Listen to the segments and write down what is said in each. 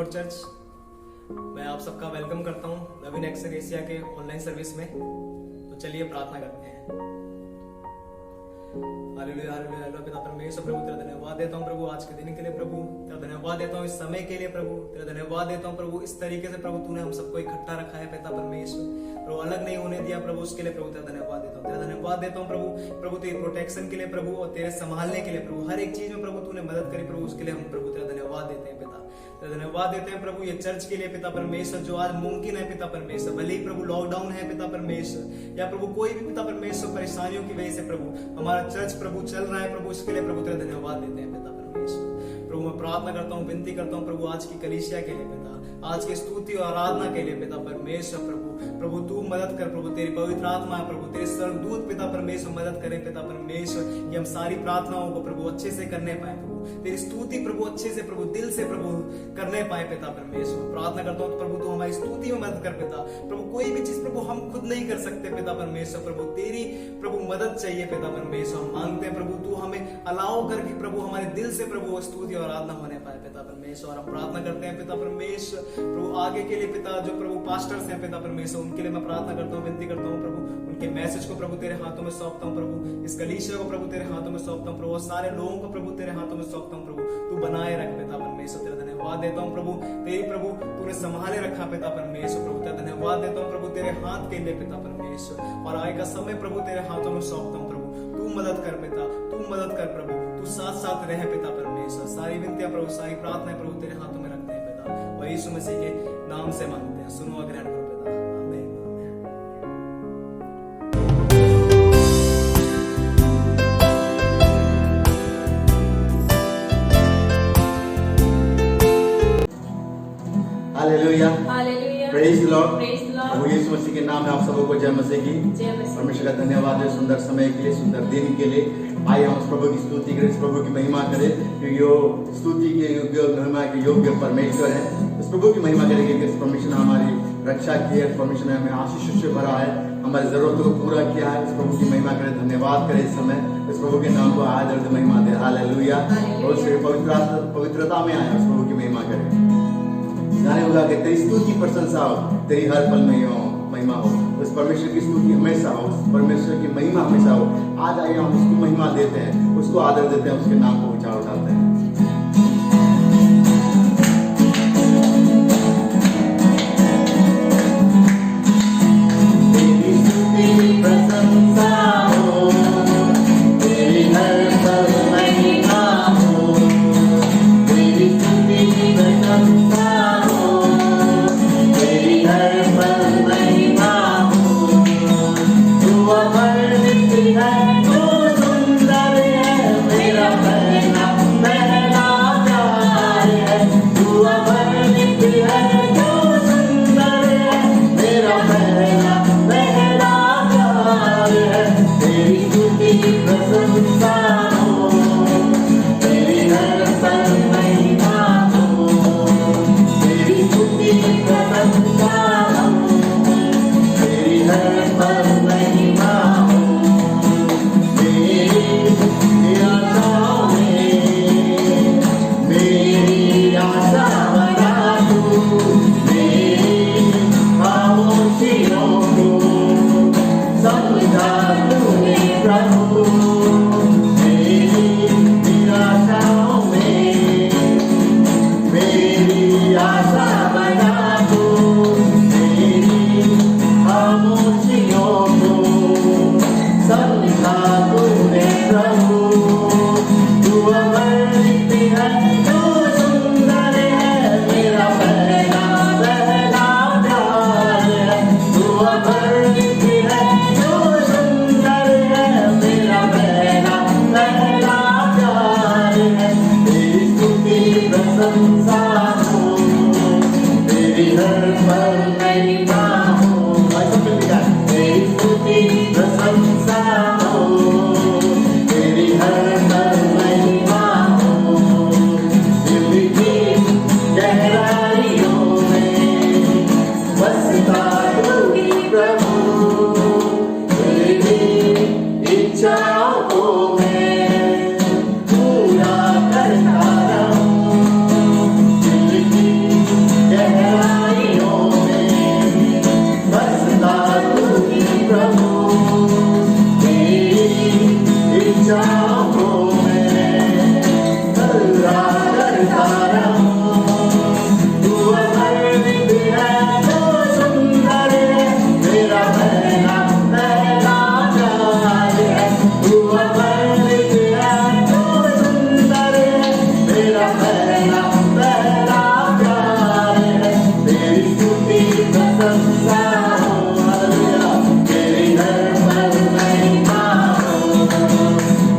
Lord church. मैं आप सबका वेलकम करता हूँ नवीन एक्सेल एशिया के ऑनलाइन सर्विस में। तो चलिए प्रार्थना करते हैं। Hallelujah hallelujah hallelujah. पिता परमेश्वर प्रभु तेरा धन्यवाद देता हूँ प्रभु आज के दिन के लिए प्रभु, तेरा धन्यवाद देता हूँ इस समय के लिए प्रभु, तेरा धन्यवाद देता हूँ प्रभु इस तरीके से प्रभु तूने हम सबको इकट्ठा रखा है पिता परमेश्वर प्रभु, अलग नहीं होने दिया प्रभु, उसके लिए प्रभु तेरा धन्यवाद देता हूँ। तेरा धन्यवाद देता हूँ प्रभु तेरी प्रोटेक्शन के लिए प्रभु और तेरे संभालने के लिए प्रभु, हर एक चीज में प्रभु तूने मदद करी प्रभु, उसके लिए हम प्रभु तेरा धन्यवाद देते हैं पिता। तेरा धन्यवाद देते हैं प्रभु ये चर्च के लिए पिता परमेश्वर, जो आज मुमकिन है पिता परमेश्वर, भले ही प्रभु लॉकडाउन है पिता परमेश्वर या प्रभु कोई भी पिता परमेश्वर परेशानियों की वजह से प्रभु हमारा चर्च प्रभु चल रहा है प्रभु, इसके लिए प्रभु तेरा धन्यवाद देते हैं पिता परमेश्वर। प्रभु मैं प्रार्थना करता हूँ, विनती करता हूँ प्रभु आज की कलीसिया के लिए पिता, आज की स्तुति और आराधना के लिए पिता परमेश्वर प्रभु तू मदद कर प्रभु, तेरी पवित्र आत्मा प्रभु, तेरे स्वर्गदूत पिता परमेश्वर मदद करे पिता परमेश्वर कि हम सारी प्रार्थनाओं को प्रभु अच्छे से करने पाए प्रभु, तेरी स्तुति प्रभु अच्छे से प्रभु दिल से प्रभु करने पाए पिता परमेश्वर। प्रार्थना करता हूँ तो प्रभु तू हमारी स्तुति में मदद कर पिता प्रभु, कोई भी चीज प्रभु हम खुद नहीं कर सकते पिता परमेश्वर प्रभु, तेरी प्रभु मदद चाहिए पिता परमेश्वर। हम मांगते हैं प्रभु तू हमें अलाउ कर कि प्रभु हमारे दिल से प्रभु स्तुति और आराधना होने पाए पिता परमेश्वर। हम प्रार्थना करते हैं पिता परमेश्वर प्रभु आगे के लिए पिता, जो प्रभु पास्टर्स हैं पिता परमेश्वर, उनके लिए मैं प्रार्थना करता हूँ, विनती करता हूँ प्रभु, उनके मैसेज को प्रभु तेरे हाथों में सौंपता हूँ प्रभु, इस कलीसिया को प्रभु तेरे हाथों में सौंपता हूँ प्रभु, और सारे लोगों को प्रभु तेरे हाथों में सौंपता हूँ प्रभु, तू बनाए रख पिता परमेश्वर। तेरा धन्यवाद देता हूँ प्रभु, तेरी प्रभु तूने संभाले रखा पिता परमेश्वर प्रभु, तेरा धन्यवाद देता हूँ प्रभु तेरे हाथ के लिए पिता परमेश्वर, और आगे का समय प्रभु तेरे हाथों में सौंपता हूँ प्रभु, तू मदद कर पिता, तू मदद कर प्रभु, तू साथ साथ रहे पिता परमेश्वर। सारी विनतियां प्रभु, सारी प्रार्थनाएं प्रभु तेरे हाथों में रखते हैं पिता, और यीशु मसीह के नाम से मांगते हैं, सुनो और ग्रहण करो पिता, आमीन। Hallelujah hallelujah, praise Lord. Praise Lord. प्रभु यीशु मसीह के नाम में आप सबको जय मसीह की। परमेश्वर का धन्यवाद है सुंदर समय के लिए, सुंदर दिन के लिए। आइए हम उस प्रभु की स्तुति करें, इस प्रभु की महिमा करें, क्योंकि वो स्तुति के योग्य महिमा के योग्य परमेश्वर है। इस प्रभु की महिमा करेंगे कि इस परमेश्वर ने हमारी रक्षा की है, परमेश्वर ने हमें आशीष से भरा है, हमारी जरूरतों को पूरा किया है। इस प्रभु की महिमा करें, धन्यवाद करें इस समय, इस प्रभु के नाम को आदर महिमा दे। हालेलुया। और पवित्रता में आए उस प्रभु की महिमा करें। गाने होगा कि तेरी स्तुति प्रशंसा हो, तेरी हर पल महिमा हो, उस परमेश्वर की स्तुति हमेशा हो, उस परमेश्वर की महिमा हमेशा हो। आज आइए हम उसको महिमा देते हैं, उसको आदर देते हैं, उसके नाम को ऊंचा उठाते हैं। तेरी स्तुति प्रशंसा हो, तेरी हर पल महिमा हो, तेरी स्तुति प्रशंसा शामों में गल्ला करता रहूं। तू अमृत है तो सुंदर है, मेरा पहला पहला प्यार है। तू अमृत है तो सुंदर है, मेरा पहला पहला प्यार है। तेरी स्तुति प्रशंसा हो, हालेलुया, तेरे घर पर महिमा हो।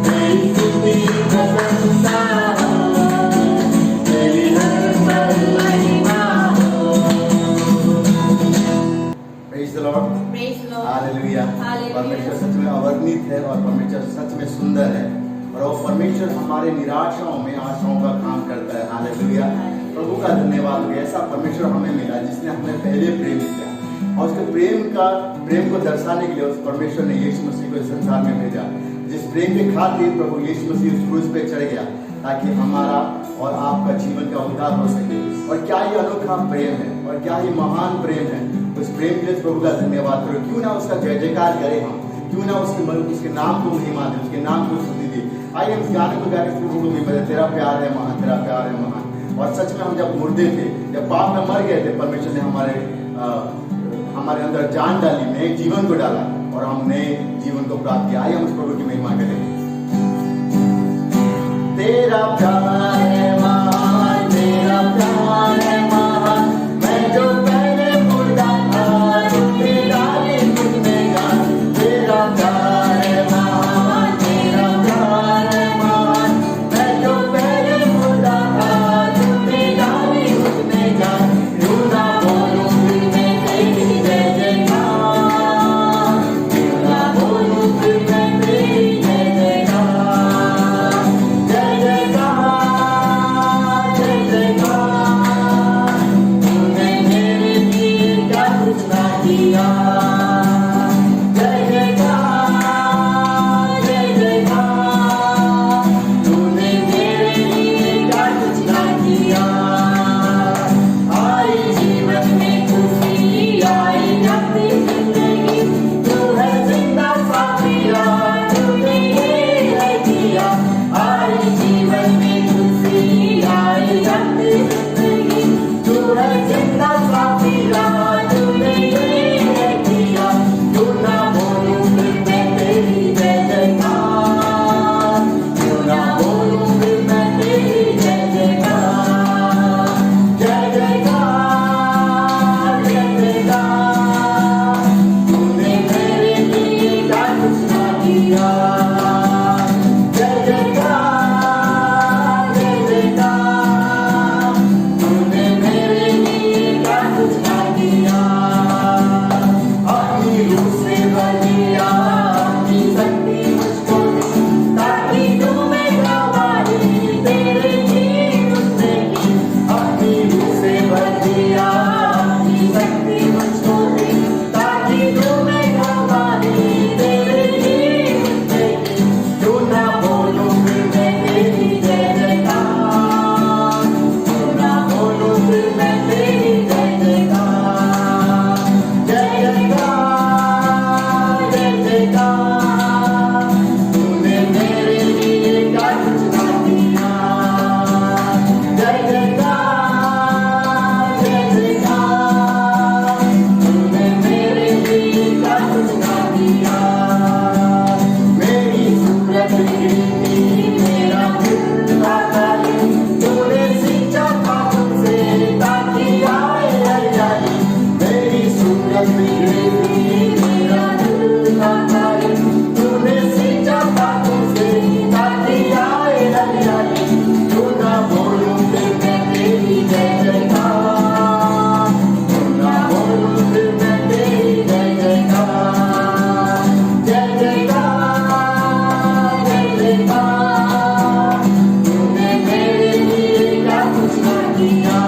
तेरी स्तुति प्रशंसा हो, तेरे घर पर महिमा हो। Praise the Lord. Praise the Lord. Hallelujah. Hallelujah. परमेश्वर सच में अवर्णित है और परमेश्वर सच में सुंदर है, और वो परमेश्वर हमारे निराशाओं में आशाओं का काम करता है। हालेलुया। प्रभु का धन्यवाद हो, ऐसा परमेश्वर हमें मिला जिसने हमें पहले प्रेम किया, और उसके प्रेम को दर्शाने के लिए उस परमेश्वर ने यीशु मसीह को इस संसार में भेजा। जिस प्रेम के खातिर प्रभु यीशु मसीह उस क्रूस पे चढ़ गया ताकि हमारा और आपका जीवन का उद्धार हो सके। और क्या ही अनोखा प्रेम है, और क्या ही महान प्रेम है। उस प्रेम के लिए प्रभु का धन्यवाद करो। क्यों ना उसका जय जयकार करें हम, क्यों ना उसके नाम को महिमा दें, उसके नाम को स्तुति दें। आइए हम इस गाने को गाकर प्रभु को महिमा दें। तेरा प्यार है महान, तेरा प्यार है महान। और सच में हम जब मुर्दे थे, जब पाप में मर गए थे, परमेश्वर ने हमारे अंदर जान डाली, नए जीवन को डाला, और हम नए जीवन को प्राप्त किया। आइए हम उस प्रभु की महिमा करें। तेरा प्यार है महान, तेरा प्यार है महान। मैं जो पहले मुर्दा था, तूने डाली मुझ में जान। तेरा प्यार है महान, तेरा प्यार है महान। मैं जो पहले मुर्दा था, तूने डाली मुझ में जान। क्यों ना बोलूं फिर मैं तेरी जय जयकार, क्यों ना बोलूं फिर मैं तेरी जय जयकार। जय जयकार, जय जयकार। तूने मेरे लिए क्या कुछ ना किया। जय जयकार, जय जयकार। तूने मेरे लिए क्या कुछ ना किया। आई जीवन में खुशी, आई अपनी जिंदगी। तू है जिंदा साथिया, तूने ये है किया। आई जीवन में खुशी, आई अपनी जिंदगी। तू है जिंदा साथिया, तूने ये है किया। क्यों ना बोलूं फिर मैं तेरी जय जयकार, क्यों ना बोलूं फिर मैं तेरी जय जयकार। जय जयकार, जय जयकार। तूने मेरे लिए क्या कुछ ना किया। जय जयकार, जय जयकार। तूने मेरे लिए क्या कुछ ना किया। अपनी रूह से भर दिया, अपनी शक्ति मुझको दी, ताकि तू में गवाही तेरे जी मुझसे की। अपनी रूह से भर दिया, अपनी शक्ति मुझको दी, ताकि तू में गवाही तेरे जी मुझसे की। क्यों ना बोलूं फिर मैं तेरी जय जयकार, क्यों ना बोलूं फिर मैं तेरी जय जयकार। जय जयकार, जय जयकार। तूने मेरे लिए क्या कुछ ना किया। जय जयकार, जय जयकार। तूने मेरे लिए क्या कुछ ना किया। मेरी सूरत बिगड़ी थी, मेरा दिल आता है। तूने सींचा पापों से ताकि आए हरियाली। मेरी सूरत बिगड़ी थी, मेरा दिल आता है। तूने सींचा पापों से ताकि आए हरियाली। क्यों ना बोलूं फिर मैं तेरी जय जयकार, क्यों ना बोलूं फिर मैं तेरी जय जयकार। जय जयकार, जय जयकार। तूने मेरे लिए क्या कुछ ना किया।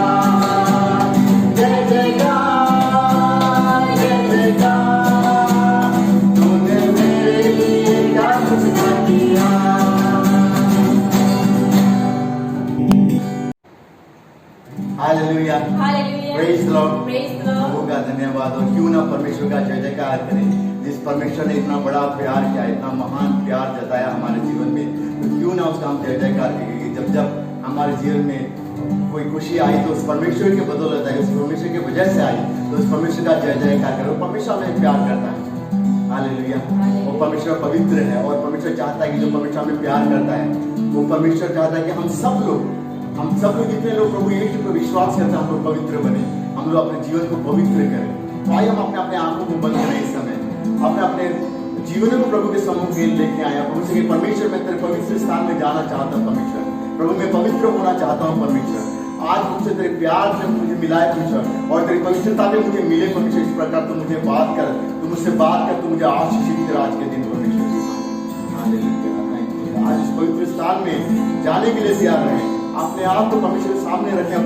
जय जयकार, जय जयकार। तूने मेरे लिए क्या कुछ ना किया। Hallelujah. Hallelujah. Praise the Lord. Praise the Lord. प्रभु का धन्यवाद। और क्यों ना परमेश्वर का जय जयकार करें। जिस परमेश्वर ने इतना बड़ा प्यार किया, इतना महान प्यार जताया हमारे जीवन में, तो क्यों ना उसका हम जय जयकार करेंगे। जब जब हमारे जीवन में कोई खुशी आई तो उस परमेश्वर के बदौलत आई, उस परमेश्वर की वजह से आई, तो उस परमेश्वर का जय जयकार करो। परमेश्वर हमें प्यार करता है, हालेलुया। वो परमेश्वर पवित्र है और परमेश्वर चाहता है कि जो परमेश्वर हमें प्यार करता है, वो परमेश्वर चाहता है कि हम सब लोग जितने लोग प्रभु यीशु पर विश्वास करते हैं, हम लोग पवित्र बने, हम लोग अपने जीवन को पवित्र करें। तो आइए हम अपने आंखों को बंद करें इस समय, अपने जीवन को प्रभु के सम्मुख में लेके आए। प्रभु से परमेश्वर मैं तेरे पवित्र स्थान में जाना चाहता हूँ परमेश्वर, प्रभु मैं पवित्र होना चाहता हूँ परमेश्वर। आज मुझसे तेरे प्यार से मुझे मिला है परमेश्वर, और तेरी पवित्रता में मुझे मिले परमेश्वर। इस प्रकार तू मुझे बात कर, तू मुझसे बात कर, तू मुझे आशीषित कर आज के दिन परमेश्वर। आज इस पवित्र स्थान में जाने के लिए तैयार रहे, अपने आप को परमेश्वर के सामने रखें।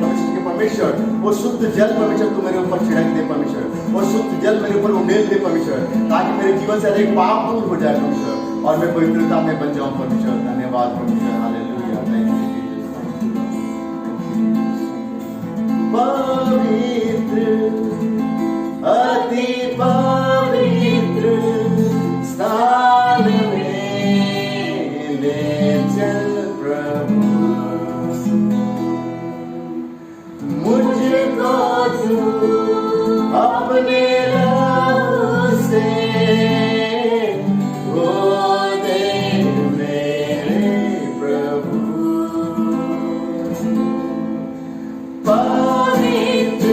परमेश्वर वो शुद्ध जल परमेश्वर तू मेरे ऊपर छिड़क दे परमेश्वर, वो शुद्ध जल मेरे ऊपर उंडेल दे परमेश्वर, ताकि मेरे जीवन से एक पाप दूर हो जाए परमेश्वर, और मैं पवित्रता में बन जाऊं परमेश्वर। धन्यवाद परमेश्वर, हालेलुया। थैंक यू पवित्र, अति पवित्र स्थान में ले चल प्रभु, मुझको तू अपने लहू से धो दे मेरे प्रभु। पवित्र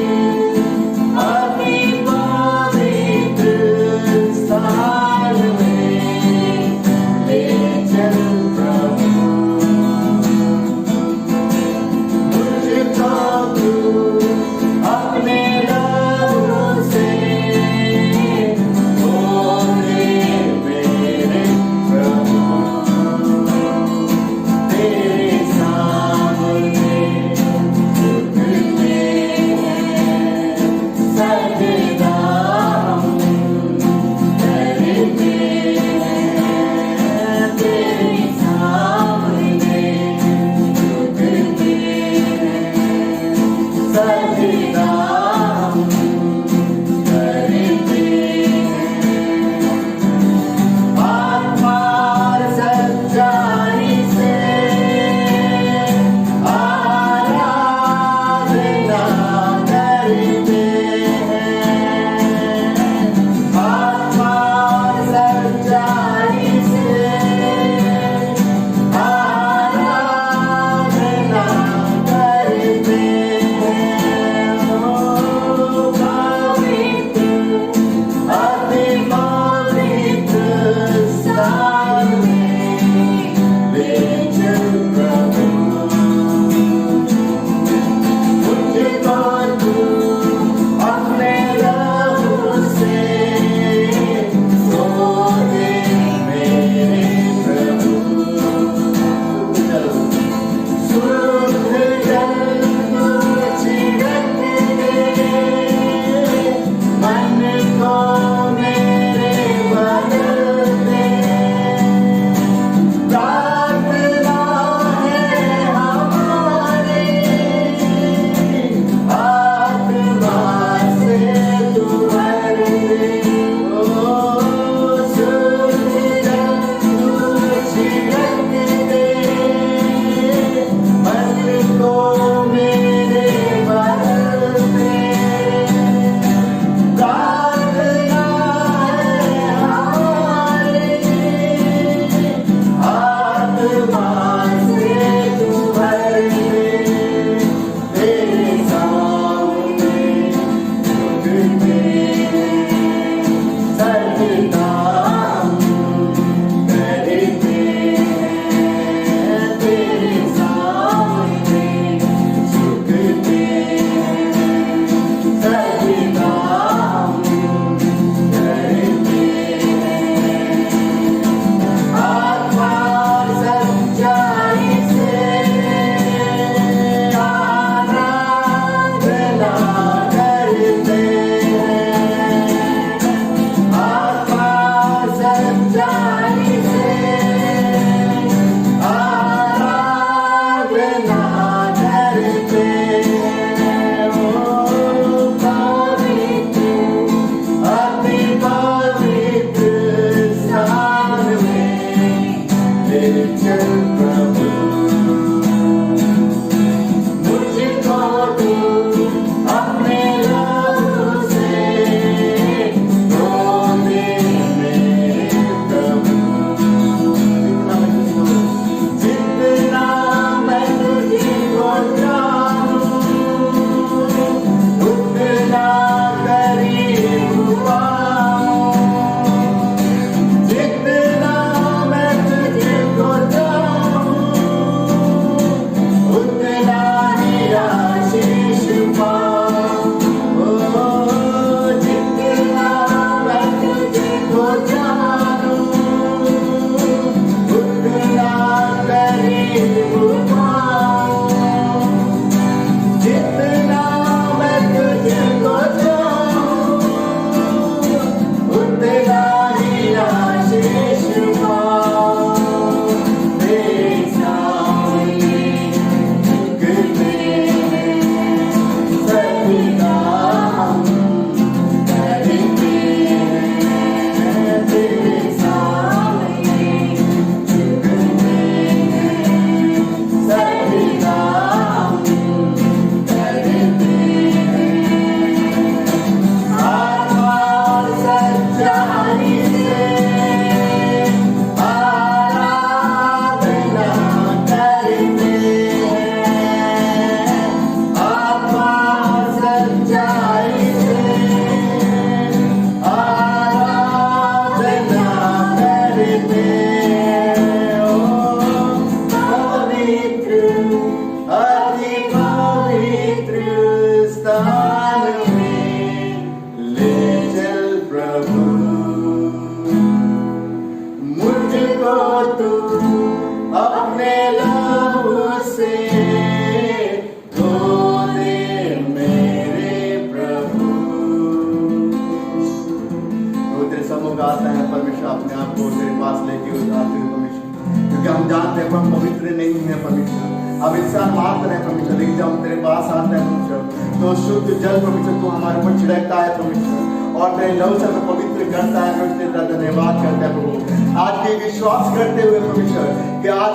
को तू अपने लहू से धो दे मेरे प्रभु। वो तेरे सम्मुख आता है परमेश्वर, अपने आप को तेरे पास लेके आते हैं परमेश्वर, क्योंकि हम जानते हैं हम पवित्र नहीं है परमेश्वर, अब इंसान मात्र है परमेश्वर, लेकिन जब हम तेरे पास आते हैं परमेश्वर तो शुद्ध जल परमेश्वर तू हमारे ऊपर छिड़कता है परमेश्वर, और तेरे लहू से हमें पवित्र करता है परमेश्वर। तेरा धन्यवाद करते हैं प्रभु, आज के विश्वास करते हुए परमेश्वर कि आज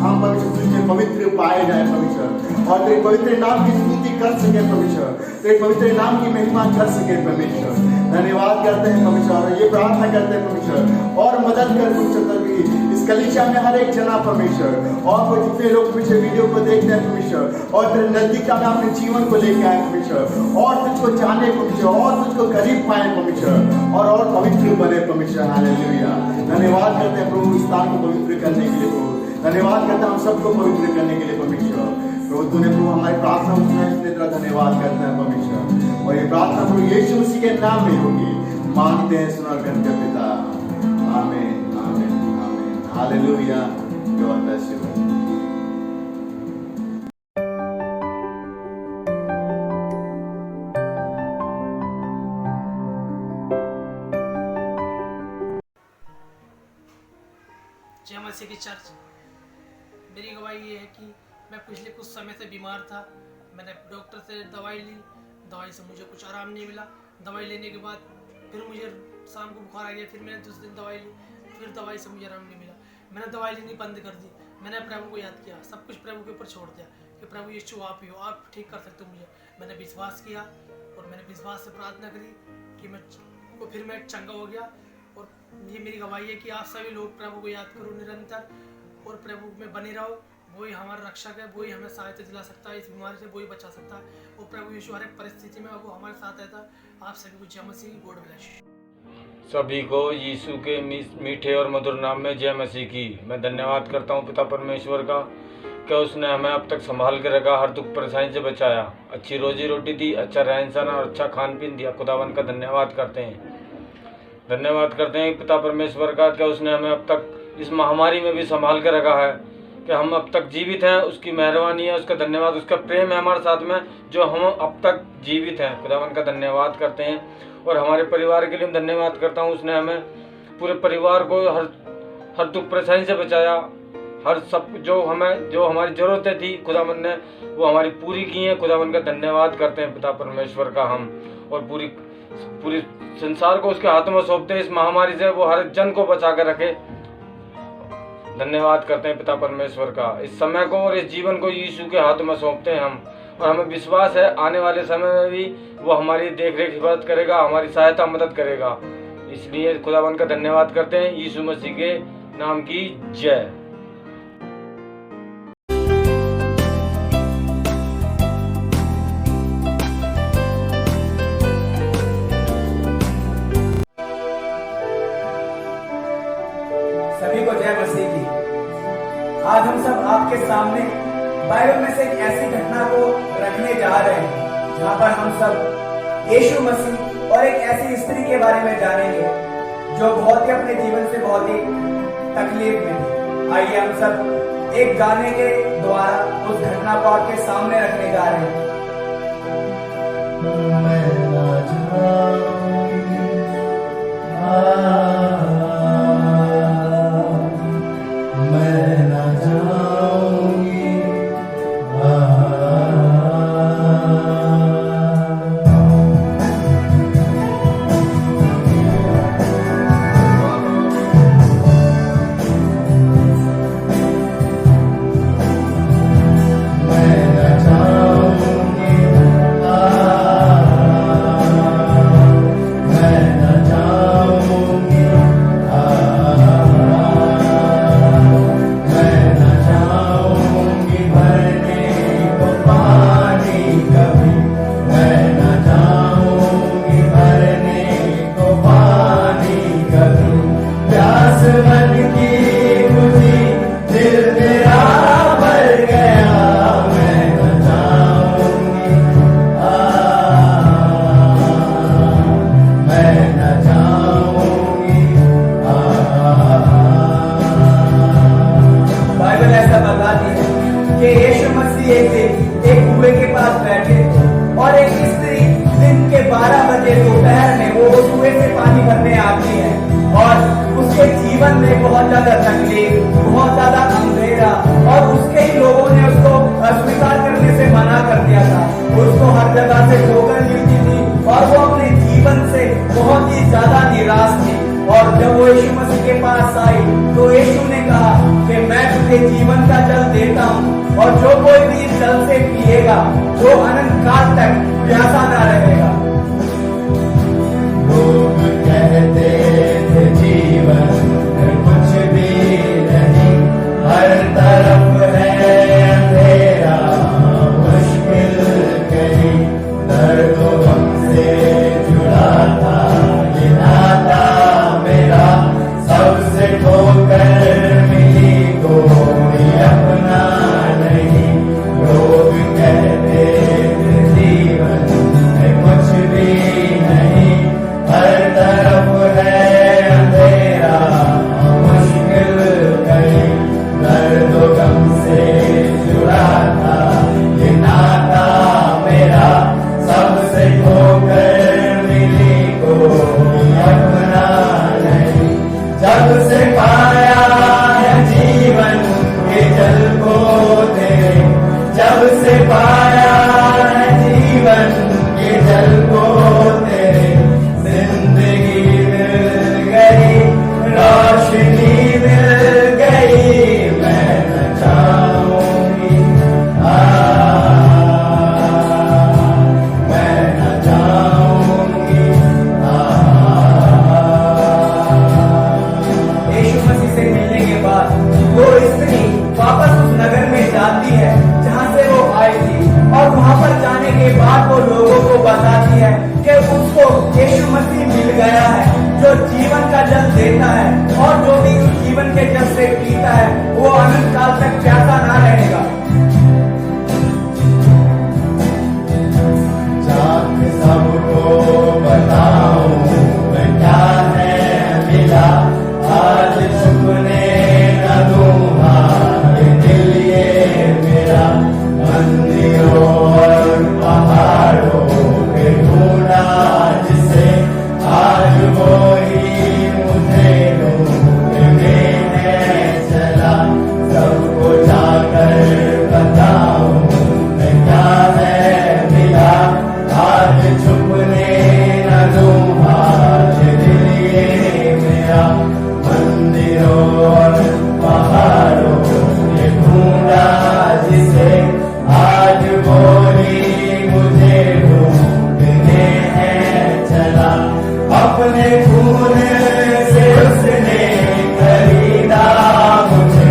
हम परमेश्वर तुझे पवित्र पाए जाए परमेश्वर, और तेरे पवित्र नाम की स्तुति कर सके परमेश्वर, तेरे पवित्र नाम की महिमा कर सके परमेश्वर। धन्यवाद करते हैं परमेश्वर, और ये प्रार्थना करते हैं परमेश्वर और मदद कर परमेश्वर तभी इस कलीसिया में हर एक जना परमेश्वर, और वो जितने लोग पीछे वीडियो को देखते हैं परमेश्वर, और तेरे नजदीकता में अपने जीवन को लेकर आए परमेश्वर, और तुझको जाने परमेश्वर, और तुझको करीब पाए परमेश्वर, और पवित्र बने परमेश्वर। हालेलुया। धन्यवाद करते हैं प्रभु इस स्थान को पवित्र करने के लिए प्रभु, धन्यवाद करते हैं हम सबको पवित्र करने के लिए परमेश्वर। प्रभु तूने प्रभु हमारी प्रार्थना सुना, इसलिए तेरा धन्यवाद करते हैं परमेश्वर, और ये प्रार्थना प्रभु यीशु मसीह के नाम में होगी, मांगते हैं सुना करके पिता, आमीन आमीन आमीन। हालेलुया। God bless you. जय मसीह की चर्च। मेरी गवाही ये है कि मैं पिछले कुछ समय से बीमार था, मैंने डॉक्टर से दवाई ली, दवाई से मुझे कुछ आराम नहीं मिला, दवाई लेने के बाद फिर मुझे शाम को बुखार आ गया, फिर मैंने दूसरे दिन दवाई ली, फिर दवाई से मुझे आराम नहीं मिला, मैंने दवाई लेनी बंद कर दी, मैंने प्रभु को याद किया, सब कुछ प्रभु के ऊपर छोड़ दिया कि प्रभु यीशु आप ही हो, आप ठीक कर सकते हो मुझे। मैंने विश्वास किया और मैंने विश्वास से प्रार्थना करी कि फिर मैं चंगा हो गया। और ये मेरी गवाही है कि आप सभी लोग प्रभु को याद करो निरंतर, और प्रभु में बने रहो, वही हमारा रक्षक है, वही हमें सहायता दिला सकता है, इस बीमारी से वही बचा सकता है, और प्रभु यीशु हर एक परिस्थिति में वो हमारे साथ रहता है। आप सभी को जय मसीह, गॉड ब्लेस। सभी को यीशु के मीठे और मधुर नाम में जय मसीह की। मैं धन्यवाद करता हूँ पिता परमेश्वर का कि उसने हमें अब तक संभाल के रखा, हर दुख परेशानी से बचाया, अच्छी रोजी रोटी दी, अच्छा रहन सहन और अच्छा खान पीन दिया। खुदावन का धन्यवाद करते हैं, धन्यवाद करते हैं पिता परमेश्वर का कि उसने हमें अब तक इस महामारी में भी संभाल के रखा है, कि हम अब तक जीवित हैं। उसकी मेहरबानी है, उसका धन्यवाद, उसका प्रेम है हमारे साथ में, जो हम अब तक जीवित हैं। खुदावन का धन्यवाद करते हैं, और हमारे परिवार के लिए धन्यवाद करता हूँ। उसने हमें पूरे परिवार को हर दुख परेशानी से बचाया, हर सब जो हमारी ज़रूरतें थी खुदावन ने वो हमारी पूरी की हैं। खुदावन का धन्यवाद करते हैं पिता परमेश्वर का हम, और पूरी संसार को उसके हाथों में सौंपते हैं। इस महामारी से वो हर जन को बचा कर रखे। धन्यवाद करते हैं पिता परमेश्वर का। इस समय को और इस जीवन को यीशु के हाथों में सौंपते हैं हम, और हमें विश्वास है आने वाले समय में भी वो हमारी देख रेख हिफाजत करेगा, हमारी सहायता मदद करेगा। इसलिए खुदावन का धन्यवाद करते हैं। यीशु मसीह के नाम की जय। सभी को जय मसीह की। आज हम सब आपके सामने बाइबल में से एक ऐसी घटना को रखने जा रहे हैं जहां पर हम सब यीशु मसीह और एक ऐसी स्त्री के बारे में जानेंगे जो बहुत ही अपने जीवन से बहुत ही तकलीफ में थी। आइए हम सब एक गाने के द्वारा उस घटना को आपके सामने रखने जा रहे हैं। मैं न जाऊंगी जीवन में बहुत ज्यादा तकलीफ, बहुत ज्यादा अंधेरा, और उसके ही लोगों ने उसको अस्वीकार करने से मना कर दिया था। उसको हर जगह से ठोकर मिलती थी और वो अपने जीवन से बहुत ही ज्यादा निराश थी। और जब वो यीशु मसीह के पास आई तो यीशु ने कहा कि मैं तुझे जीवन का जल देता हूँ, और जो कोई भी इस जल से पिएगा वो अनंत काल तक प्यासा न रहेगा। लोग कहते थे जीवन में कुछ भी नहीं, हर तरफ है अंधेरा, मुश्किल कहीं दर्द गम से जुड़ा था ये नाता मेरा, सबसे ठोकर मिली कोई अपना नहीं। लोग कहते थे जीवन में कुछ भी नहीं, हर तरफ है अंधेरा, मुश्किल कहीं दर्द गम से जुड़ा था ये नाता मेरा, सबसे ठोकर मिली कोई अपना नहीं। जब से पाया है जीवन के जल को तेरे, जब से पाया है जीवन के जल को तेरे, जिंदगी मिल गई, रोशनी मिल गई, मैं न चाहूंगी मैं न चाहूंगी यीशु मसीह से मिलने के बाद वो स्त्री वापस उस नगर में जाती है जहाँ से वो आई थी, और वहाँ पर जाने के बाद वो लोगों को बताती है कि उसको यीशु मसीह मिल गया है जो जीवन का जल देता है, और जो भी उस जीवन के जल से पीता है वो अनंत काल तक प्यासा ना रहेगा। जाके सबको बताऊं मैं क्या है मिला, आज छुपने न दूंगा ये दिल ये मेरा, मंदिरों और पहाड़ों पे ढूंढा जिसे, आज वो ही मुझे ढूंढने है चला। सबको जाकर बताऊं मैं क्या है मिला, आज छुपने न दूंगा ये दिल ये मेरा, मंदिरों और पहाड़ों ये ढूंढा जिसे, आज वो ही मुझे ढूंढने है चला। अपने खून से उसने खरीदा मुझे,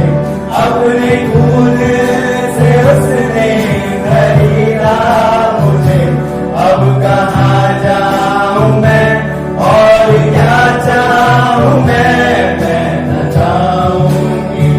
अपने खून से उसने खरीदा मुझे, अब कहाँ जाऊं मैं और क्या चाहूं मैं न चाहूंगी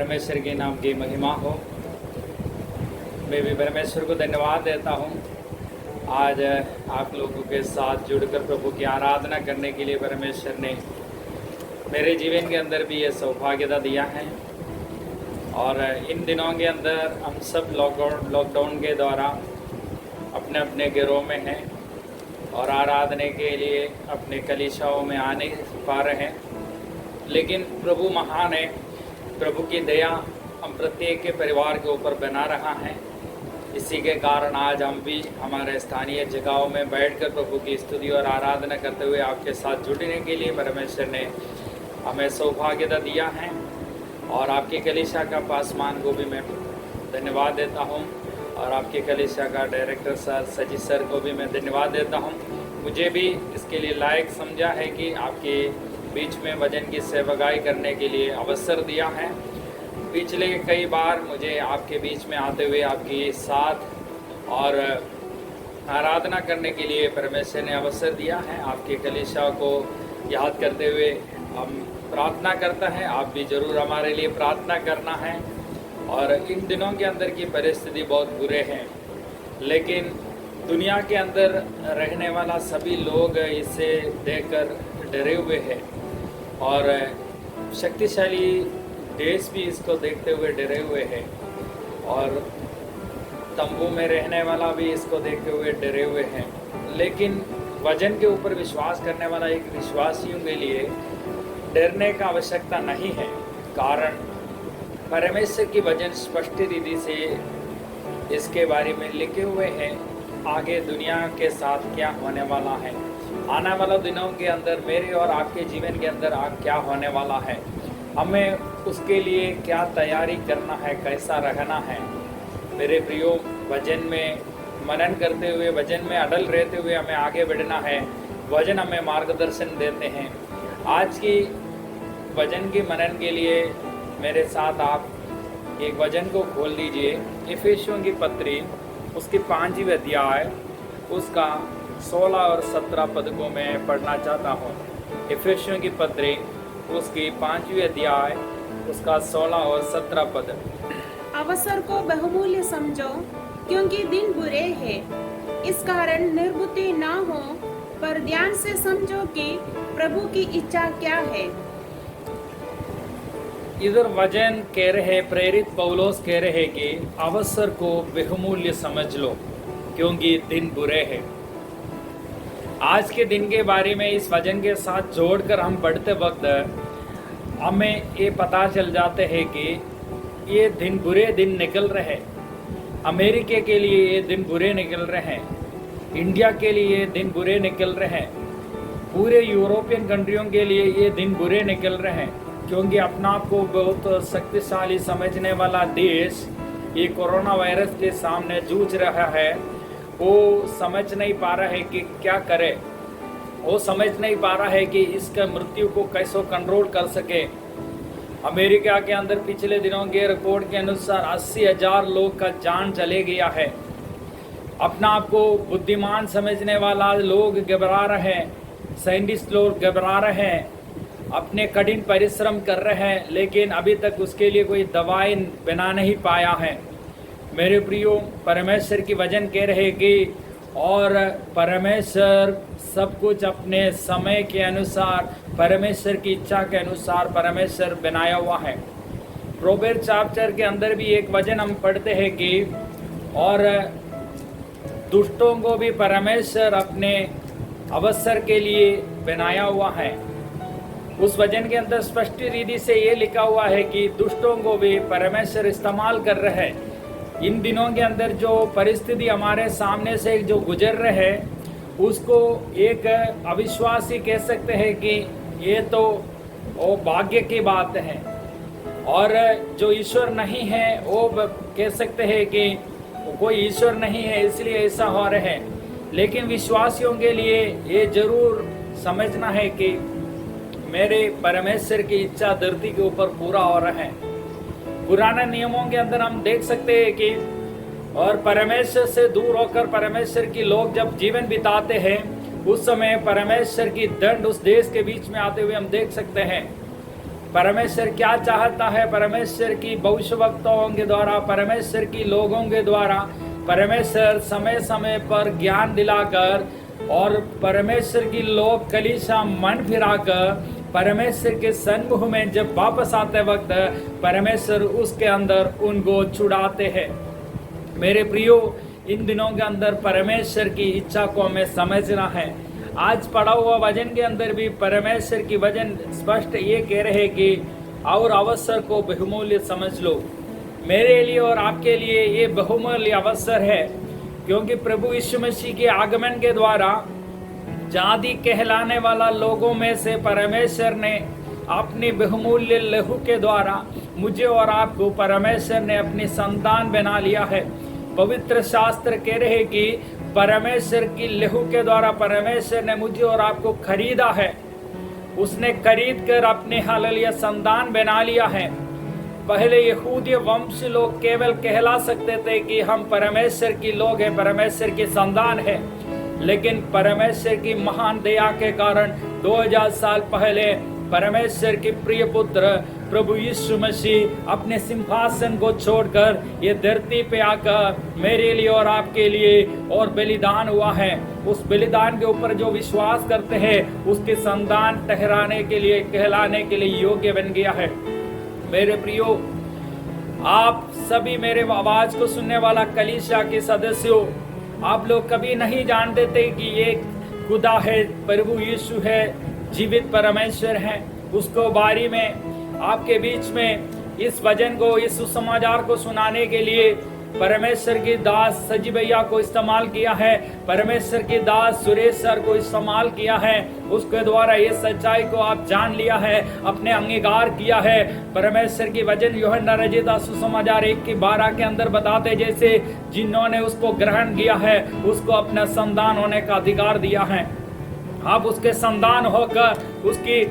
परमेश्वर के नाम की महिमा हो। मैं भी परमेश्वर को धन्यवाद देता हूँ। आज आप लोगों के साथ जुड़कर प्रभु की आराधना करने के लिए परमेश्वर ने मेरे जीवन के अंदर भी ये सौभाग्यता दिया है। और इन दिनों के अंदर हम सब लॉकडाउन के द्वारा अपने अपने घरों में हैं और आराधना के लिए अपने कलीसियाओं में आ नहीं पा रहे हैं, लेकिन प्रभु महान है। प्रभु की दया हम प्रत्येक के परिवार के ऊपर बना रहा है। इसी के कारण आज हम भी हमारे स्थानीय जगहों में बैठकर प्रभु की स्तुति और आराधना करते हुए आपके साथ जुड़ने के लिए परमेश्वर ने हमें सौभाग्यता दिया है। और आपके कलीसिया का पासमान को भी मैं धन्यवाद देता हूँ, और आपके कलीसिया का डायरेक्टर सर सजी सर को भी मैं धन्यवाद देता हूँ। मुझे भी इसके लिए लायक समझा है कि आपके बीच में वचन की सेवकाई करने के लिए अवसर दिया है। पिछले कई बार मुझे आपके बीच में आते हुए आपके साथ और आराधना करने के लिए परमेश्वर ने अवसर दिया है। आपके कलीसिया को याद करते हुए हम प्रार्थना करता है। आप भी ज़रूर हमारे लिए प्रार्थना करना है। और इन दिनों के अंदर की परिस्थिति बहुत बुरे हैं, लेकिन दुनिया के अंदर रहने वाला सभी लोग इसे देखकर डरे हुए हैं, और शक्तिशाली देश भी इसको देखते हुए डरे हुए हैं, और तंबू में रहने वाला भी इसको देखते हुए डरे हुए हैं। लेकिन वचन के ऊपर विश्वास करने वाला एक विश्वासियों के लिए डरने का आवश्यकता नहीं है, कारण परमेश्वर की वचन स्पष्ट रीति से इसके बारे में लिखे हुए हैं। आगे दुनिया के साथ क्या होने वाला है, आने वाले दिनों के अंदर मेरे और आपके जीवन के अंदर क्या होने वाला है, हमें उसके लिए क्या तैयारी करना है, कैसा रहना है। मेरे प्रियो, वचन में मनन करते हुए, वचन में अडल रहते हुए हमें आगे बढ़ना है। वचन हमें मार्गदर्शन देते हैं। आज की वचन की मनन के लिए मेरे साथ आप एक वचन को खोल दीजिए। इफिसियों की पत्री उसकी 5वीं अध्याय उसका 16 और 17 पद को मैं पढ़ना चाहता हूँ। इफिसियों की पत्री उसकी 5वीं अध्याय उसका 16 और 17 पद। अवसर को बहुमूल्य समझो, क्योंकि दिन बुरे हैं। इस कारण निर्बुद्धि ना हो, पर ध्यान से समझो कि प्रभु की इच्छा क्या है। इधर वचन कह रहे, प्रेरित पौलुस कह रहे कि अवसर को बहुमूल्य समझ लो, क्योंकि दिन बुरे हैं। आज के दिन के बारे में इस वचन के साथ जोड़कर हम पढ़ते वक्त हमें ये पता चल जाते हैं कि ये दिन बुरे दिन निकल रहे। अमेरिका के लिए ये दिन बुरे निकल रहे हैं, इंडिया के लिए ये दिन बुरे निकल रहे हैं, पूरे यूरोपियन कंट्रियों के लिए ये दिन बुरे निकल रहे हैं, क्योंकि अपना आप को बहुत शक्तिशाली समझने वाला देश ये कोरोना वायरस के सामने जूझ रहा है। वो समझ नहीं पा रहा है कि क्या करे, वो समझ नहीं पा रहा है कि इसका मृत्यु को कैसे कंट्रोल कर सके। अमेरिका के अंदर पिछले दिनों के रिपोर्ट के अनुसार 80,000 लोग का जान चले गया है। अपना आप को बुद्धिमान समझने वाला लोग घबरा रहे हैं, साइंटिस्ट लोग घबरा रहे हैं, अपने कठिन परिश्रम कर रहे हैं, लेकिन अभी तक उसके लिए कोई दवाई बना नहीं पाया है। मेरे प्रियो, परमेश्वर की वचन कह रहे कि और परमेश्वर सब कुछ अपने समय के अनुसार, परमेश्वर की इच्छा के अनुसार परमेश्वर बनाया हुआ है। प्रोवेर्ब चैप्टर के अंदर भी एक वचन हम पढ़ते हैं कि और दुष्टों को भी परमेश्वर अपने अवसर के लिए बनाया हुआ है। उस वचन के अंदर स्पष्ट रीति से ये लिखा हुआ है कि दुष्टों को भी परमेश्वर इस्तेमाल कर रहे हैं। इन दिनों के अंदर जो परिस्थिति हमारे सामने से जो गुजर रहे हैं, उसको एक अविश्वासी कह सकते हैं कि ये तो वो भाग्य की बात है, और जो ईश्वर नहीं है वो कह सकते हैं कि कोई ईश्वर नहीं है इसलिए ऐसा हो रहा है। लेकिन विश्वासियों के लिए ये जरूर समझना है कि मेरे परमेश्वर की इच्छा धरती के ऊपर पूरा हो रहा है। पुराने नियमों के अंदर हम देख सकते हैं कि और परमेश्वर से दूर होकर परमेश्वर की लोग जब जीवन बिताते हैं, उस समय परमेश्वर की दंड उस देश के बीच में आते हुए हम देख सकते हैं। परमेश्वर क्या चाहता है, परमेश्वर की भविष्यवक्ताओं के द्वारा, परमेश्वर की लोगों के द्वारा परमेश्वर समय समय पर ज्ञान दिलाकर और परमेश्वर की लोग कलीसिया मन फिराकर परमेश्वर के सन्मुख में जब वापस आते वक्त परमेश्वर उसके अंदर उनको छुड़ाते हैं। मेरे प्रियो, इन दिनों के अंदर परमेश्वर की इच्छा को हमें समझना है। आज पढ़ा हुआ वचन के अंदर भी परमेश्वर की वचन स्पष्ट ये कह रहे कि और अवसर को बहुमूल्य समझ लो। मेरे लिए और आपके लिए ये बहुमूल्य अवसर है, क्योंकि प्रभु यीशु मसीह के आगमन के द्वारा जाति कहलाने वाला लोगों में से परमेश्वर ने अपनी बहुमूल्य लहू के द्वारा मुझे और आपको परमेश्वर ने अपनी संतान बना लिया है। पवित्र शास्त्र कह रहे कि परमेश्वर की लहू के द्वारा परमेश्वर ने मुझे और आपको खरीदा है। उसने खरीद कर अपने हालेलुया संतान बना लिया है। पहले यहूदी वंश लोग केवल कहला सकते थे कि हम परमेश्वर की लोग हैं, परमेश्वर की संतान है, लेकिन परमेश्वर की महान दया के कारण 2000 साल पहले परमेश्वर के प्रिय पुत्र प्रभु यीशु मसीह अपने सिंहासन को छोड़कर ये धरती पे आकर मेरे लिए और आपके लिए और बलिदान हुआ है। उस बलिदान के ऊपर जो विश्वास करते हैं उसके संतान ठहराने के लिए, कहलाने के लिए योग्य बन गया है। मेरे प्रियो, आप सभी मेरे आवाज को सुनने वाला कलीसिया के सदस्यों, आप लोग कभी नहीं जानते थे कि ये खुदा है, प्रभु यीशु है, जीवित परमेश्वर है। उसको बारी में आपके बीच में इस वचन को, इस सुसमाचार को सुनाने के लिए परमेश्वर की दास सजी भैया को इस्तेमाल किया है, परमेश्वर की दास सुरेश सर को इस्तेमाल किया है। उसके द्वारा ये सच्चाई को आप जान लिया है, अपने अंगीकार किया है। परमेश्वर की वचन यूहन्ना रचित सुसमाचार 1:12 के अंदर बताते, जैसे जिन्होंने उसको ग्रहण किया है उसको अपना संतान होने का अधिकार दिया है। आप उसके संतान होकर उसकी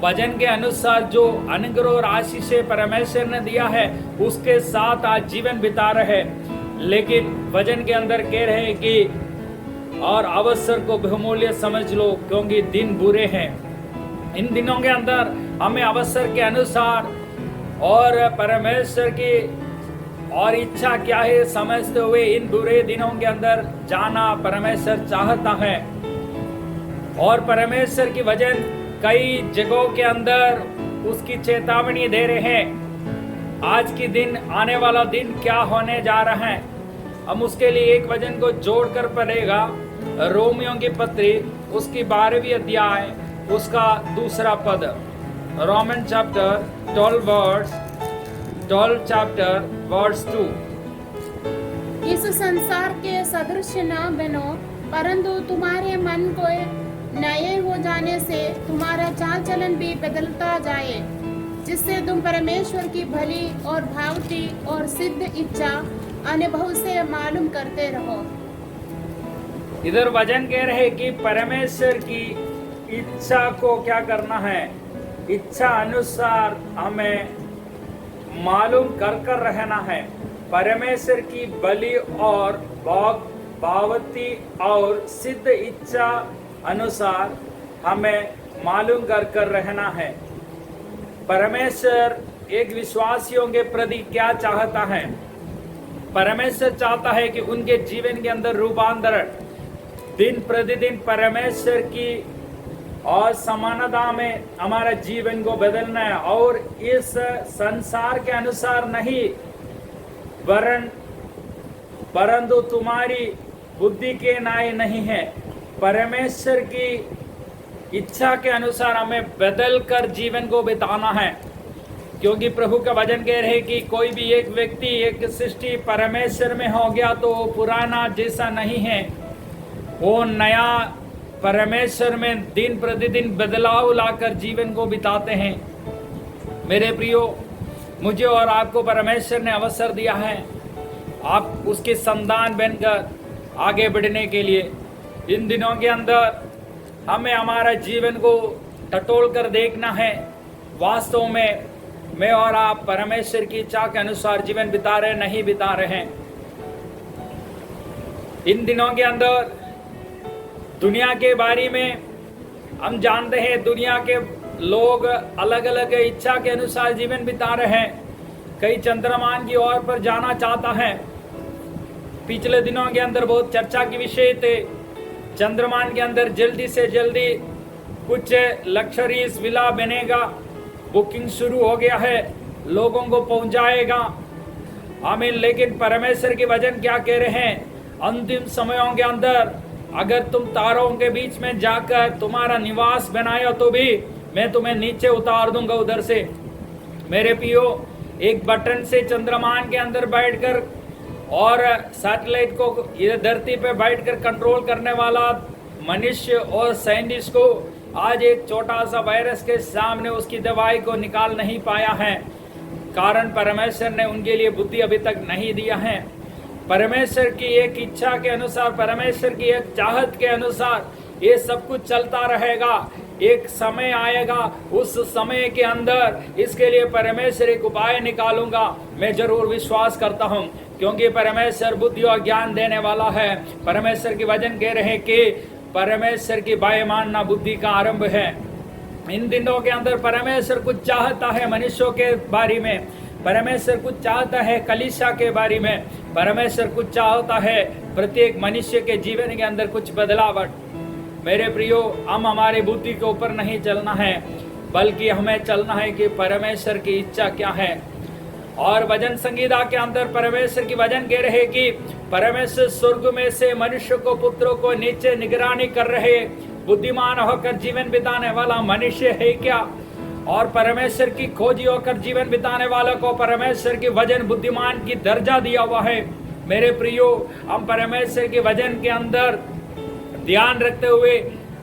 वचन के अनुसार जो अनुग्रह और आशीषें परमेश्वर ने दिया है उसके साथ आज जीवन बिता रहे। लेकिन वचन के अंदर कह रहे हैं कि और अवसर को बहुमूल्य समझ लो, क्योंकि दिन बुरे हैं। इन दिनों के अंदर हमें अवसर के अनुसार और परमेश्वर की और इच्छा क्या है समझते हुए इन बुरे दिनों के अंदर जाना परमेश्वर चाहता है। और परमेश्वर की वचन कई जगहों के अंदर उसकी चेतावनी दे रहे हैं। आज की दिन, आने वाला दिन क्या होने जा रहा है, हम उसके लिए एक वचन को जोड़कर पढ़ेगा। रोमियों की पत्री उसकी 12वीं अध्याय उसका 2 पद। Roman chapter 12 chapter verse 2। इस संसार के सदृश न बनो, परंतु तुम्हारे मन को नए हो जाने से तुम्हारा चाल चलन भी बदलता जाए, जिससे तुम परमेश्वर की भली और भावती और सिद्ध इच्छा अनुभव से मालूम करते रहो। इधर वचन कह रहे कि परमेश्वर की इच्छा को क्या करना है, इच्छा अनुसार हमें मालूम कर रहना है। परमेश्वर की भली और भावती और सिद्ध इच्छा अनुसार हमें मालूम कर रहना है। परमेश्वर एक विश्वासियों के प्रति क्या चाहता है? परमेश्वर चाहता है कि उनके जीवन के अंदर रूपांतरण दिन प्रतिदिन परमेश्वर की और समानता में हमारा जीवन को बदलना है। और इस संसार के अनुसार नहीं, परंतु तुम्हारी बुद्धि के न्याय नहीं है, परमेश्वर की इच्छा के अनुसार हमें बदल कर जीवन को बिताना है। क्योंकि प्रभु का वचन कह रहे कि कोई भी एक व्यक्ति, एक सृष्टि परमेश्वर में हो गया तो वो पुराना जैसा नहीं है, वो नया परमेश्वर में दिन प्रतिदिन बदलाव लाकर जीवन को बिताते हैं। मेरे प्रियो, मुझे और आपको परमेश्वर ने अवसर दिया है आप उसके संतान बनकर आगे बढ़ने के लिए। इन दिनों के अंदर हमें हमारा जीवन को टटोल कर देखना है, वास्तव में मैं और आप परमेश्वर की इच्छा के अनुसार जीवन बिता रहे नहीं बिता रहे हैं। इन दिनों के अंदर दुनिया के बारे में हम जानते हैं, दुनिया के लोग अलग अलग इच्छा के अनुसार जीवन बिता रहे हैं। कई चंद्रमान की ओर पर जाना चाहता है। पिछले दिनों के अंदर बहुत चर्चा के विषय थे। चंद्रमान के अंदर जल्दी से जल्दी कुछ लग्जरीज विला बनेगा, बुकिंग शुरू हो गया है, लोगों को पहुंचाएगा। आमीन। लेकिन परमेश्वर के वचन क्या कह रहे हैं? अंतिम समयों के अंदर अगर तुम तारों के बीच में जाकर तुम्हारा निवास बनाया तो भी मैं तुम्हें नीचे उतार दूंगा उधर से। मेरे पियो, एक बटन से चंद्रमान के अंदर बैठकर और सैटेलाइट को ये धरती पे बैठकर कंट्रोल करने वाला मनुष्य और साइंटिस्ट को आज एक छोटा सा वायरस के सामने उसकी दवाई को निकाल नहीं पाया है। कारण परमेश्वर ने उनके लिए बुद्धि अभी तक नहीं दिया है। परमेश्वर की एक इच्छा के अनुसार, परमेश्वर की एक चाहत के अनुसार ये सब कुछ चलता रहेगा। एक समय आएगा, उस समय के अंदर इसके लिए परमेश्वर एक उपाय निकालूंगा। मैं जरूर विश्वास करता हूँ, क्योंकि परमेश्वर बुद्धि और ज्ञान देने वाला है। परमेश्वर की वचन कह रहे हैं कि परमेश्वर की बात मानना बुद्धि का आरंभ है। इन दिनों के अंदर परमेश्वर कुछ चाहता है मनुष्यों के बारे में, परमेश्वर कुछ चाहता है कलीसिया के बारे में, परमेश्वर कुछ चाहता है प्रत्येक मनुष्य के जीवन के अंदर कुछ बदलावट। मेरे प्रियो, हम हमारी बुद्धि के ऊपर नहीं चलना है, बल्कि हमें चलना है कि परमेश्वर की इच्छा क्या है। और वचन संगीता के अंदर परमेश्वर की वचन कह रहे कि परमेश्वर स्वर्ग में से मनुष्य को, पुत्रों को नीचे निगरानी कर रहे। बुद्धिमान होकर जीवन बिताने वाला मनुष्य है क्या? और परमेश्वर की खोजी होकर जीवन बिताने वालों को परमेश्वर की वचन बुद्धिमान की दर्जा दिया हुआ है। मेरे प्रियो, हम परमेश्वर के वचन के अंदर ध्यान रखते हुए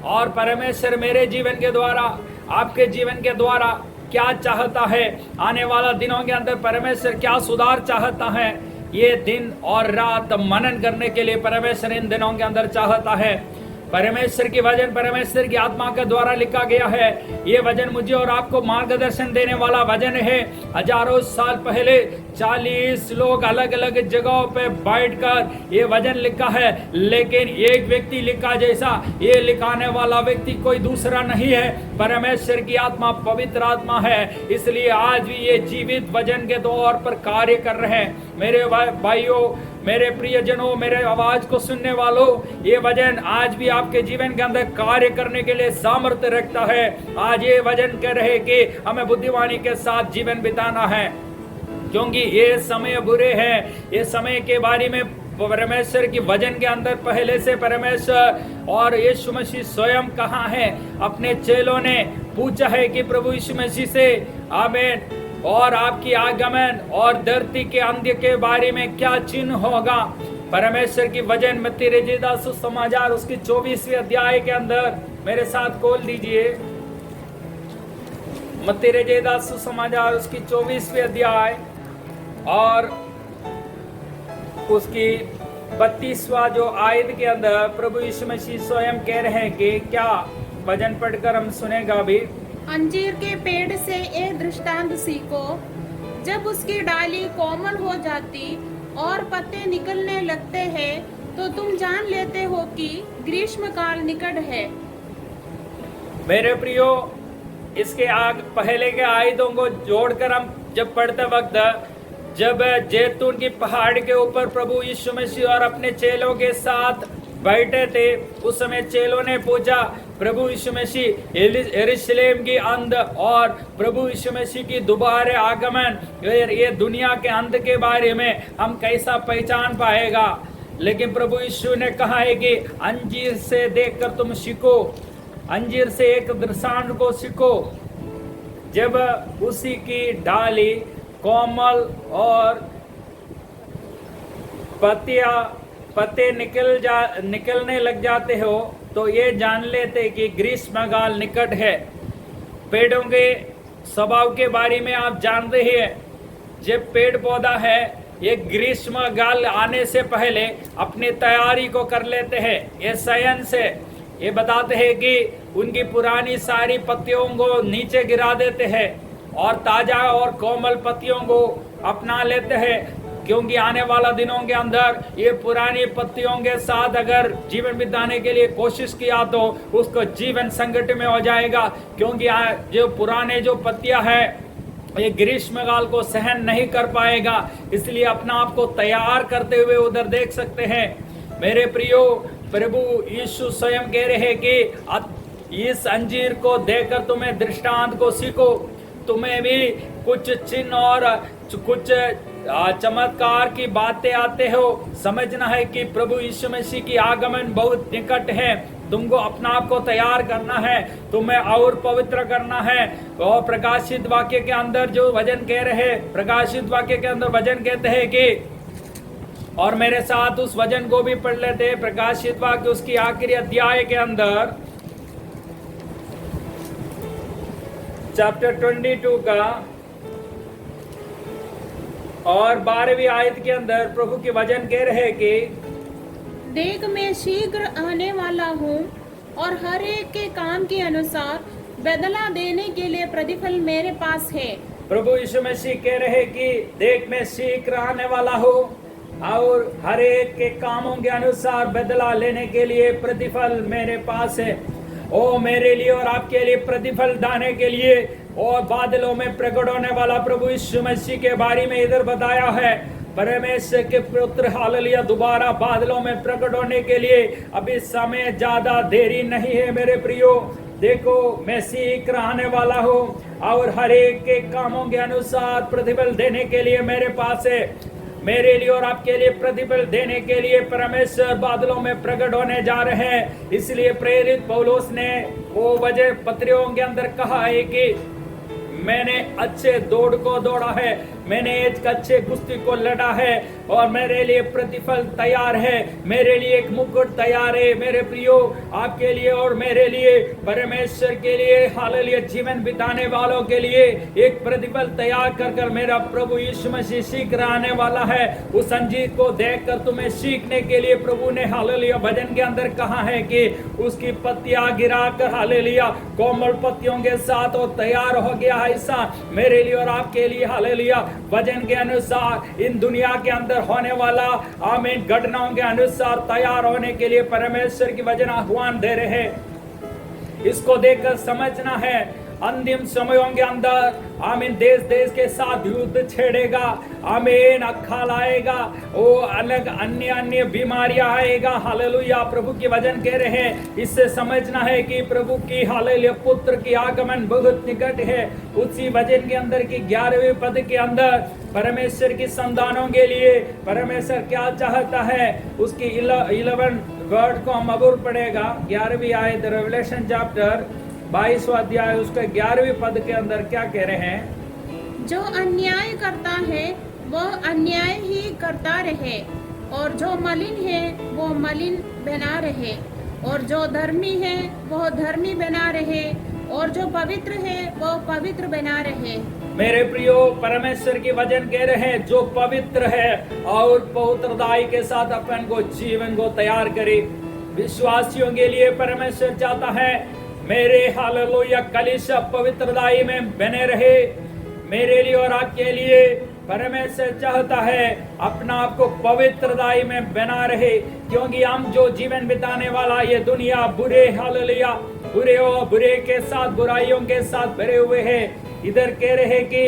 और परमेश्वर मेरे जीवन के द्वारा, आपके जीवन के द्वारा क्या चाहता है, आने वाला दिनों के अंदर परमेश्वर क्या सुधार चाहता है, ये दिन और रात मनन करने के लिए परमेश्वर इन दिनों के अंदर चाहता है। परमेश्वर की वचन परमेश्वर की आत्मा के द्वारा लिखा गया है। ये वचन मुझे और आपको मार्गदर्शन देने वाला वचन है। हजारों साल पहले 40 लोग अलग अलग जगहों पे बैठकर ये वचन लिखा है, लेकिन एक व्यक्ति लिखा जैसा ये लिखाने वाला व्यक्ति कोई दूसरा नहीं है, परमेश्वर की आत्मा पवित्र आत्मा है। इसलिए आज भी ये जीवित वचन के तौर पर कार्य कर रहे हैं। मेरे भाइयों, मेरे प्रियजनों, मेरे आवाज को सुनने वालों, ये वचन आज भी आपके जीवन के अंदर कार्य करने के लिए सामर्थ्य रखता है। आज ये वचन कह रहे कि हमें बुद्धिमानी के साथ जीवन बिताना है, क्योंकि ये समय बुरे हैं। ये समय के बारे में परमेश्वर की वचन के अंदर पहले से परमेश्वर और यीशु मसीह स्वयं कहाँ है। अपने चेलों ने पूछा है कि प्रभु यीशु मसीह से, आमीन, और आपकी आगमन और धरती के अंत्य के बारे में क्या चिन्ह होगा। परमेश्वर की वचन मत्ती रचिता सुसमाचार उसकी 24वें अध्याय के अंदर मेरे साथ खोल दीजिए। मत्ती रचिता सुसमाचार उसकी 24वें अध्याय और उसकी 32वां जो आयत के अंदर प्रभु यीशु मसीह स्वयं कह रहे हैं कि क्या, वचन पढ़कर हम सुनेगा भी। अंजीर के पेड़ से एक दृष्टांत सीखो। जब उसकी डाली कोमल हो जाती और पत्ते निकलने लगते हैं, तो तुम जान लेते हो कि ग्रीष्म काल निकट है। मेरे प्रियो, इसके आग पहले के आयतों को जोड़कर हम जब पढ़ते वक्त, जब जैतून की पहाड़ के ऊपर प्रभु यीशु मसीह और अपने चेलों के साथ बैठे थे, उस समय चेलों ने पूछा प्रभु यीशु मसीह यरूशलेम की अंत और प्रभु यीशु मसीह की दोबारा आगमन, ये दुनिया के अंत के बारे में हम कैसा पहचान पाएगा। लेकिन प्रभु यीशु ने कहा है कि अंजीर से देखकर तुम सीखो, अंजीर से एक दृष्टांत को सीखो। जब उसी की डाली कोमल और पत्ते निकलने लग जाते हो, तो ये जान लेते कि ग्रीष्मकाल निकट है। पेड़ों के स्वभाव के बारे में आप जानते ही हैं। जब पेड़ पौधा है, ये ग्रीष्मकाल आने से पहले अपनी तैयारी को कर लेते हैं। ये साइंस है, ये बताते हैं कि उनकी पुरानी सारी पत्तियों को नीचे गिरा देते हैं और ताजा और कोमल पत्तियों को अपना लेते हैं। क्योंकि आने वाला दिनों के अंदर ये पुरानी पत्तियों के साथ अगर जीवन बिताने के लिए कोशिश किया तो उसको जीवन संकट में हो जाएगा, क्योंकि जो पुराने जो पत्तियां है ये ग्रीष्म काल को सहन नहीं कर पाएगा। इसलिए अपना आप को तैयार करते हुए उधर देख सकते हैं। मेरे प्रियो, प्रभु यीशु स्वयं कह रहे कि इस अंजीर को देखकर तुम्हें दृष्टांत को सीखो। तुम्हें भी कुछ चिन्ह और कुछ चमत्कार की बातें आते हो, समझना है कि प्रभु यीशु मसीह की आगमन बहुत निकट है। तुमको अपना आप को तैयार करना है, तुम्हें और पवित्र करना है। और प्रकाशित वाक्य के अंदर जो वचन कह रहे, प्रकाशित वाक्य के अंदर वचन कहते हैं कि, और मेरे साथ उस वचन को भी पढ़ लेते हैं, प्रकाशित वाक्य उसकी आखिरी अध्याय के अंदर चैप्टर 22 का और 12वीं आयत के अंदर प्रभु के वचन कह रहे कि देख मैं शीघ्र आने वाला हूँ और हर एक के काम के अनुसार बदला देने के लिए प्रतिफल मेरे पास है। प्रभु यीशु मसीह कह रहे कि देख मैं शीघ्र आने वाला हूँ और हर एक के कामों के अनुसार बदला लेने के लिए प्रतिफल मेरे पास है। ओ मेरे लिए और आपके लिए प्रतिफल दाने के लिए और बादलों में प्रकट होने वाला प्रभु यीशु मसीह के बारे में इधर बताया है। परमेश्वर के पुत्र हालेलुया दोबारा बादलों में प्रकट होने के लिए अभी समय ज्यादा देरी नहीं है। मेरे प्रियो, देखो मैं शीघ्र आने वाला हूँ और हर एक के कामों के अनुसार प्रतिफल देने के लिए मेरे पास है। मेरे लिए और आपके लिए प्रतिफल देने के लिए परमेश्वर बादलों में प्रकट होने जा रहे हैं। इसलिए प्रेरित पौलुस ने वो वजह पत्रियों के अंदर कहा है कि मैंने अच्छे दौड़ को दौड़ा है, मैंने एक अच्छे कुश्ती को लड़ा है और मेरे लिए प्रतिफल तैयार है, मेरे लिए एक मुकुट तैयार है। मेरे प्रियो, आपके लिए और मेरे लिए, परमेश्वर के लिए हालेलुया जीवन बिताने वालों के लिए एक प्रतिफल तैयार कर कर मेरा प्रभु यीशु मसीह शीघ्र आने वाला है। उस अंजीर को देखकर तुम्हें सीखने के लिए प्रभु ने हालेलुया भजन के अंदर कहा है कि उसकी पत्तियां गिराकर हालेलुया कोमल पत्तियों के साथ वो तैयार हो गया। ऐसा मेरे लिए और आपके लिए हालेलुया वचन के अनुसार इन दुनिया के अंदर होने वाला आमीन घटनाओं के अनुसार तैयार होने के लिए परमेश्वर की वचन आह्वान दे रहे हैं। इसको देखकर समझना है अंतिम समयों के अंदर आमीन देश देश के साथ युद्ध छेड़ेगा, आमीन अकाल आएगा, वो अलग अन्य अन्य बीमारियां आएगा। हालेलुया प्रभु की वचन कह रहे हैं। इससे समझना है कि प्रभु की हालेलुया पुत्र की आगमन बहुत निकट है। उसी वचन के अंदर की 11वें पद के अंदर परमेश्वर की संतानों के लिए परमेश्वर क्या चाहता है, उसकी 11 वर्ड को हम अबूर पढ़ेगा। 11वीं आयत रेवलेशन चैप्टर 22वां अध्याय उसके 11वें पद के अंदर क्या कह रहे हैं? जो अन्याय करता है वह अन्याय ही करता रहे, और जो मलिन है वो मलिन बना रहे, और जो धर्मी है वह धर्मी बना रहे, और जो पवित्र है वह पवित्र बना रहे। मेरे प्रियो, परमेश्वर की वचन कह रहे हैं जो पवित्र है और पवित्रताई के साथ अपन को जीवन को तैयार करे। विश्वासियों के लिए परमेश्वर चाहता है मेरे हालेलुया कलीसिया पवित्रताई में बने रहे। मेरे लिए और आपके लिए परमेश्वर चाहता है अपना आप को पवित्रताई में बना रहे, क्योंकि हम जो जीवन बिताने वाला ये दुनिया बुरे हालेलुया बुरे और बुरे के साथ बुराइयों के साथ भरे हुए हैं। इधर कह रहे कि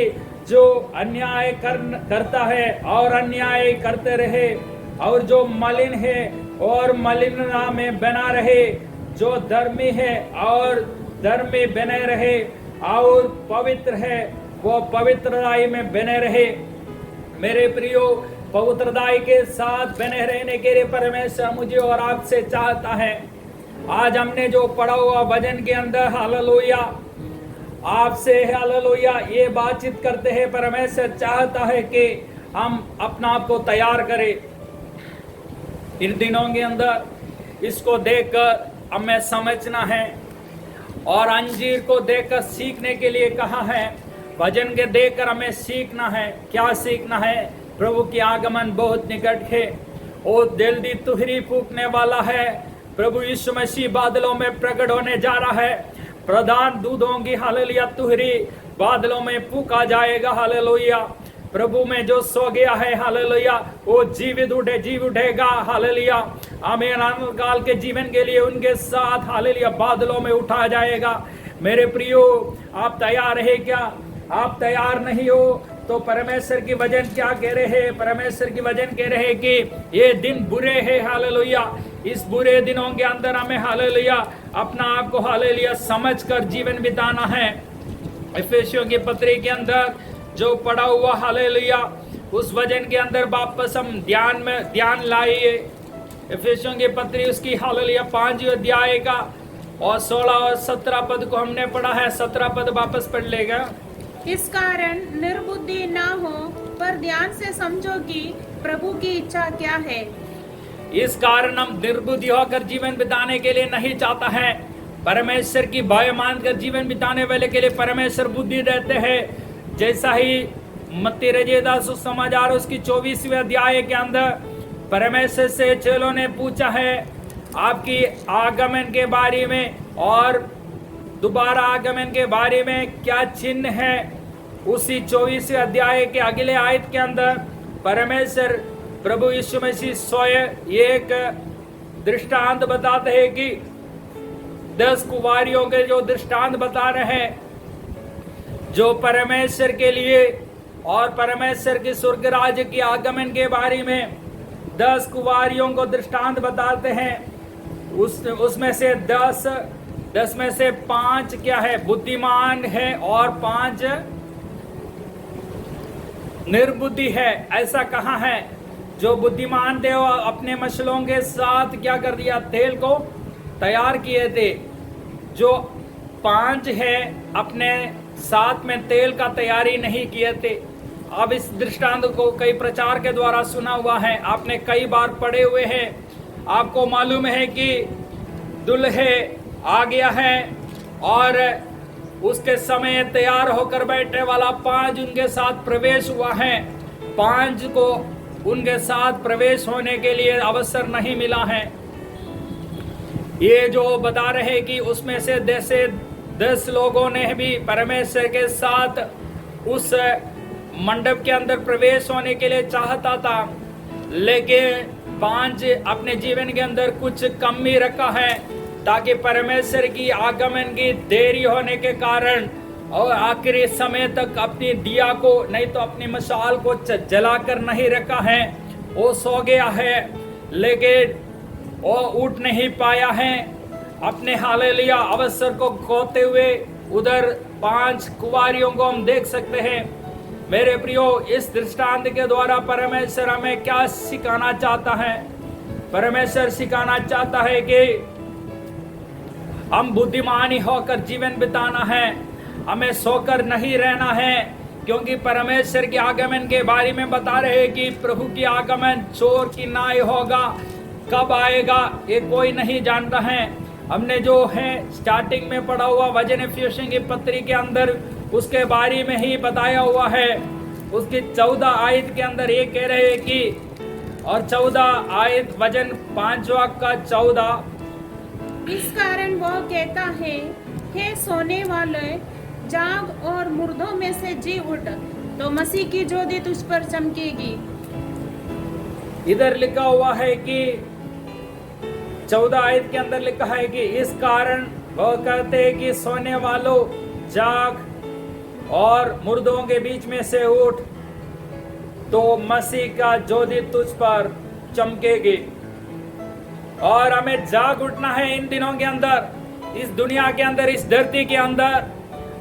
जो अन्याय करता है और अन्याय करते रहे, और जो मलिन है और मलिनता में बना रहे, जो धर्मी है और धर्मी बने रहे, और पवित्र है वो पवित्रताई में बने रहे। मेरे प्रियो, पवित्रताई के साथ बने रहने के लिए परमेश्वर मुझे और आपसे चाहता है। आज हमने जो पढ़ा हुआ भजन के अंदर हालेलुया आपसे हालेलुया ये बातचीत करते हैं। परमेश्वर चाहता है कि हम अपना आप को तैयार करें इन दिनों के अंदर। इसको देखकर हमें समझना है और अंजीर को देखकर सीखने के लिए कहा है। भजन के देखकर हमें सीखना है। क्या सीखना है? प्रभु की आगमन बहुत निकट है। वो जल्दी तुहरी फूकने वाला है। प्रभु यीशु मसीह बादलों में प्रकट होने जा रहा है। प्रधान दूधों की हालेलुया तुहरी बादलों में फूका जाएगा। हालेलुया प्रभु में जो सो गया है हालेलुया वो जीवित उठेगा हालेलुया। आमीन। अनंत काल के जीवन के लिए उनके साथ हालेलुया बादलों में उठा जाएगा। मेरे प्रियो, आप तैयार है क्या? आप तैयार नहीं हो तो परमेश्वर की वचन क्या कह रहे हैं? परमेश्वर की वचन कह रहे हैं कि ये दिन बुरे हैं हालेलुया। इस बुरे दिनों के अंदर हमें हालेलुया अपना आप को हालेलुया समझकर जीवन बिताना है। इफिसियों की पत्री के अंदर जो पढ़ा हुआ हालेलुया उस वचन के अंदर वापस हम ध्यान लाइए। इफिसियों की पत्री उसकी हालेलुया 5 अध्याय का और 16 और 17 पद को हमने पढ़ा है। 17 पद वापस पढ़ लेगा। इस कारण निर्बुद्धि ना हो पर ध्यान से समझो कि प्रभु की इच्छा क्या है। इस कारण हम निर्बुद्धि होकर जीवन बिताने के लिए नहीं चाहता है। परमेश्वर की भय मानकर जीवन बिताने वाले के लिए परमेश्वर बुद्धि देते हैं। जैसा ही मत्ती रचिता सुसमाचार उसकी 24वें अध्याय के अंदर परमेश्वर से चेलों ने पूछा है आपकी आगमन के बारे में और दोबारा आगमन के बारे में क्या चिन्ह है। उसी 24वें अध्याय के अगले आयत के अंदर परमेश्वर प्रभु यीशु मसीह स्वयं एक दृष्टांत बताते हैं कि 10 कुंवारियों के जो दृष्टांत बता रहे हैं जो परमेश्वर के लिए और परमेश्वर के स्वर्ग राज्य के आगमन के बारे में 10 कुंवारियों को दृष्टांत बताते हैं। उसमें से 10 में से 5 क्या है? बुद्धिमान है और 5 निर्बुद्धि है। ऐसा कहा है जो बुद्धिमान थे वो अपने मशालों के साथ क्या कर दिया? तेल को तैयार किए थे। जो 5 है अपने साथ में तेल का तैयारी नहीं किए थे। अब इस दृष्टांत को कई प्रचार के द्वारा सुना हुआ है, आपने कई बार पढ़े हुए हैं। आपको मालूम है कि दुल्हे आ गया है और उसके समय तैयार होकर बैठने वाला 5 उनके साथ प्रवेश हुआ है। 5 को उनके साथ प्रवेश होने के लिए अवसर नहीं मिला है। ये जो बता रहे कि उसमें से 10 लोगों ने भी परमेश्वर के साथ उस मंडप के अंदर प्रवेश होने के लिए चाहता था, लेकिन 5 अपने जीवन के अंदर कुछ कमी रखा है ताकि परमेश्वर की आगमन की देरी होने के कारण और आखिरी समय तक अपनी दिया को नहीं तो अपनी मशाल को जलाकर नहीं रखा है। वो सो गया है लेकिन वो उठ नहीं पाया है। अपने हालेलुया अवसर को खोते हुए उधर 5 कुंवारियों को हम देख सकते हैं। मेरे प्रियो, इस दृष्टांत के द्वारा परमेश्वर हमें क्या सिखाना चाहता है? परमेश्वर सिखाना चाहता है कि हम बुद्धिमानी होकर जीवन बिताना है, हमें सोकर नहीं रहना है, क्योंकि परमेश्वर के आगमन के बारे में बता रहे हैं कि प्रभु की आगमन चोर की नाई होगा। कब आएगा ये कोई नहीं जानता है। हमने जो है स्टार्टिंग में पढ़ा हुआ वचन इफिसियों की पत्री के अंदर उसके बारे में ही बताया हुआ है। उसकी 14 आयत के अंदर ये कह रहे हैं कि और 14 आयत वचन 5वां का 14, इस कारण वो कहता है हे सोने वाले जाग और मुर्दों में से जी उठ तो मसीह की ज्योति तुझ पर चमकेगी। इधर लिखा हुआ है कि 14 आयत के अंदर लिखा है कि इस कारण वो कहते हैं कि सोने वालों जाग और मुर्दों के बीच में से उठ तो मसीह का ज्योति तुझ पर चमकेगी। और हमें जाग उठना है इन दिनों के अंदर, इस दुनिया के अंदर, इस धरती के अंदर।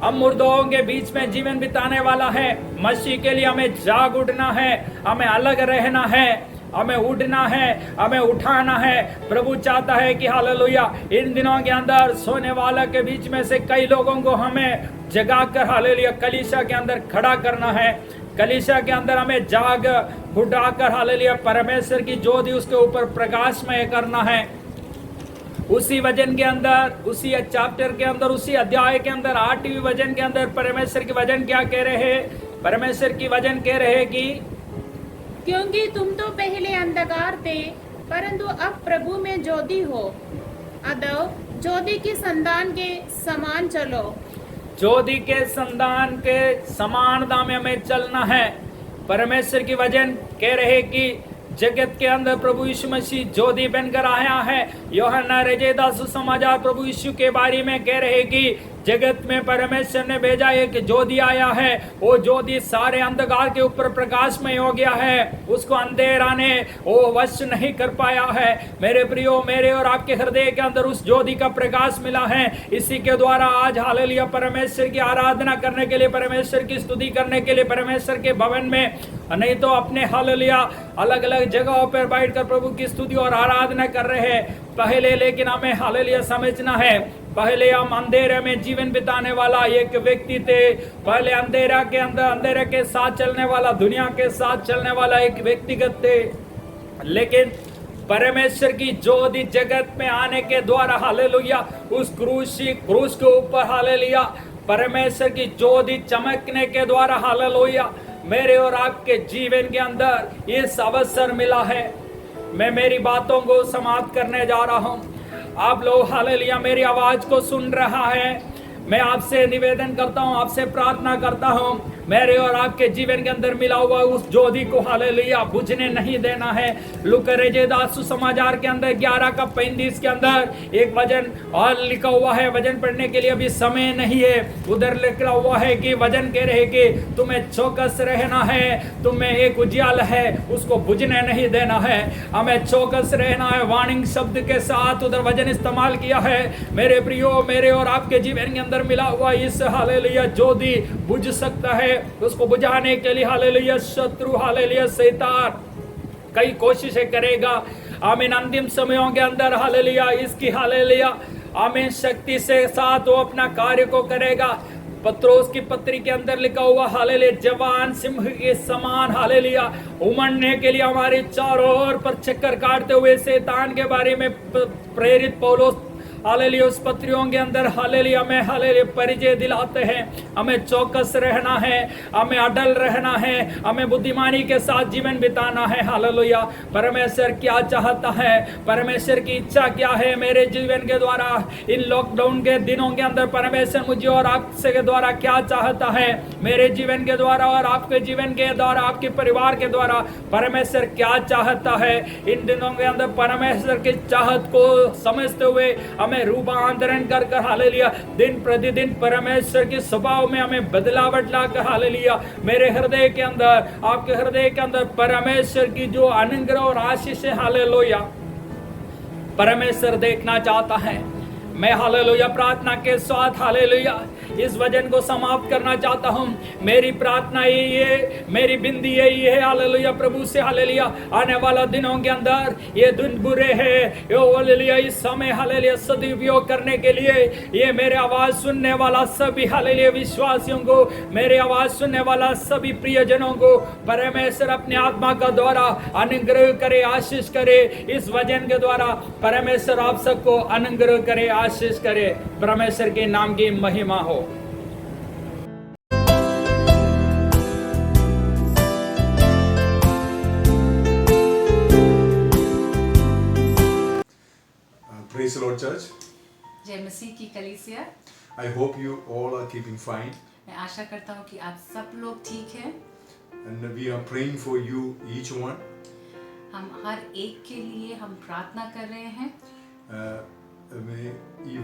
हम मुर्दों के बीच में जीवन बिताने वाला है। मसीह के लिए हमें जाग उठना है, हमें अलग रहना है, हमें उठना है, हमें उठाना है। प्रभु चाहता है कि हालेलुया इन दिनों के अंदर सोने वाला के बीच में से कई लोगों को हमें जगाकर हालेलुया कलीसिया के अंदर खड़ा करना है। कलीसिया के अंदर हमें जाग उठाकर हालेलुया परमेश्वर की ज्योति उसके ऊपर प्रकाशमय करना है। उसी वचन के अंदर, उसी चैप्टर के अंदर, उसी अध्याय के अंदर 8वें वचन के अंदर परमेश्वर की वचन क्या कह रहे हैं? परमेश्वर की वचन कह रहे हैं कि क्योंकि तुम तो पहले अंधकार थे परंतु अब प्रभु में ज्योति हो, अतः ज्योति की संतान के समान चलो। ज्योति के संतान के समानता में हमें चलना है। परमेश्वर की वचन कह रहे कि जगत के अंदर प्रभु यीशु मसीह ज्योति बनकर आया है। यूहन्ना रजेदा सुसमाचार प्रभु यीशु के बारे में कह रहे कि जगत में परमेश्वर ने भेजा एक ज्योति आया है, वो ज्योति सारे अंधकार के ऊपर प्रकाशमय हो गया है, उसको अंधेरा ने वो वश नहीं कर पाया है। मेरे प्रियो, मेरे और आपके हृदय के अंदर उस ज्योति का प्रकाश मिला है। इसी के द्वारा आज हालेलुया परमेश्वर की आराधना करने के लिए, परमेश्वर की स्तुति करने के लिए परमेश्वर के भवन में, नहीं तो अपने हालेलुया अलग अलग जगहों पर बैठकर प्रभु की स्तुति और आराधना कर रहे हैं। पहले लेकिन हमें हालेलुया समझना है, पहले हम अंधेरे में जीवन बिताने वाला एक व्यक्ति थे। पहले अंधेरा के अंदर अंधेरे के साथ चलने वाला, दुनिया के साथ चलने वाला एक व्यक्तिगत थे। लेकिन परमेश्वर की ज्योति जगत में आने के द्वारा हालेलुया उस क्रूस के ऊपर हालेलुया परमेश्वर की ज्योति चमकने के द्वारा हालेलुया मेरे और आपके जीवन के अंदर इस अवसर मिला है। मैं मेरी बातों को समाप्त करने जा रहा हूं। आप लोग हालेलुया मेरी आवाज को सुन रहा है। मैं आपसे निवेदन करता हूं, आपसे प्रार्थना करता हूं, मेरे और आपके जीवन के अंदर मिला हुआ उस ज्योति को हालेलुया बुझने नहीं देना है। लूका रजेदास सुसमाचार के अंदर 11:35 के अंदर एक वचन और लिखा हुआ है। वचन पढ़ने के लिए अभी समय नहीं है। उधर लिखा हुआ है कि वचन कह रहे कि तुम्हें चौकस रहना है, तुम्हें एक उजियाल है उसको बुझने नहीं देना है। हमें चौकस रहना है, वार्निंग शब्द के साथ उधर वचन इस्तेमाल किया है। मेरे प्रियो, मेरे और आपके जीवन के अंदर मिला हुआ इस हालेलुया ज्योति बुझ सकता है। उसको बुझाने के लिए हालेलुया शत्रु हालेलुया शैतान कई कोशिशें करेगा। आमीन। अंतिम समयों के अंदर हालेलुया इसकी हालेलुया आमीन शक्ति से साथ वो अपना कार्य को करेगा। पत्रोस की पत्री के अंदर लिखा हुआ हालेलुया जवान सिंह के समान हालेलुया उमड़ने के लिए हमारे चारों ओर पर चक्कर काटते हुए शैतान के बारे में प्रेरित पौलुस हालेलुया उस पत्रियों के अंदर हालेलुया में हालेलुया परिचय दिलाते हैं। हमें चौकस रहना है, हमें अडल रहना है, हमें बुद्धिमानी के साथ जीवन बिताना है। हालेलुया परमेश्वर क्या चाहता है, परमेश्वर की इच्छा क्या है मेरे जीवन के द्वारा इन लॉकडाउन के दिनों के अंदर परमेश्वर मुझे और आपसे के द्वारा क्या चाहता है, मेरे जीवन के द्वारा और आपके जीवन के द्वारा, आपके परिवार के द्वारा परमेश्वर क्या चाहता है। इन दिनों के अंदर परमेश्वर की चाहत को समझते हुए हमें रूपांतरण कर हालेलुया दिन प्रतिदिन परमेश्वर के स्वभाव में हमें बदलावट लाकर हालेलुया मेरे हृदय के अंदर, आपके हृदय के अंदर परमेश्वर की जो अनुग्रह और आशीष है हालेलुया परमेश्वर देखना चाहता है। मैं हालेलुया प्रार्थना के साथ हालेलुया इस वचन को समाप्त करना चाहता हूं। मेरी प्रार्थना यही है, मेरी बिंदी यही है हालेलुया प्रभु से हालेलुया आने वाला दिनों के अंदर ये दिन बुरे हैं, यो हालेलुया इस समय हालेलुया सदुपयोग करने के लिए ये मेरे आवाज सुनने वाला सभी हालेलुया विश्वासियों को, मेरे आवाज सुनने वाला सभी प्रियजनों को परमेश्वर अपने आत्मा का द्वारा अनुग्रह करे, आशीष करे। इस वचन के द्वारा परमेश्वर आप सबको अनुग्रह करे, आशीष करे। परमेश्वर के नाम की महिमा हो। Praise the Lord, Church. जय मसीह की कलीसिया। I hope you all are keeping fine, मैं आशा करता हूँ कि आप सब लोग ठीक हैं। and we are praying for you, each one. हम हर एक के लिए हम प्रार्थना कर रहे हैं।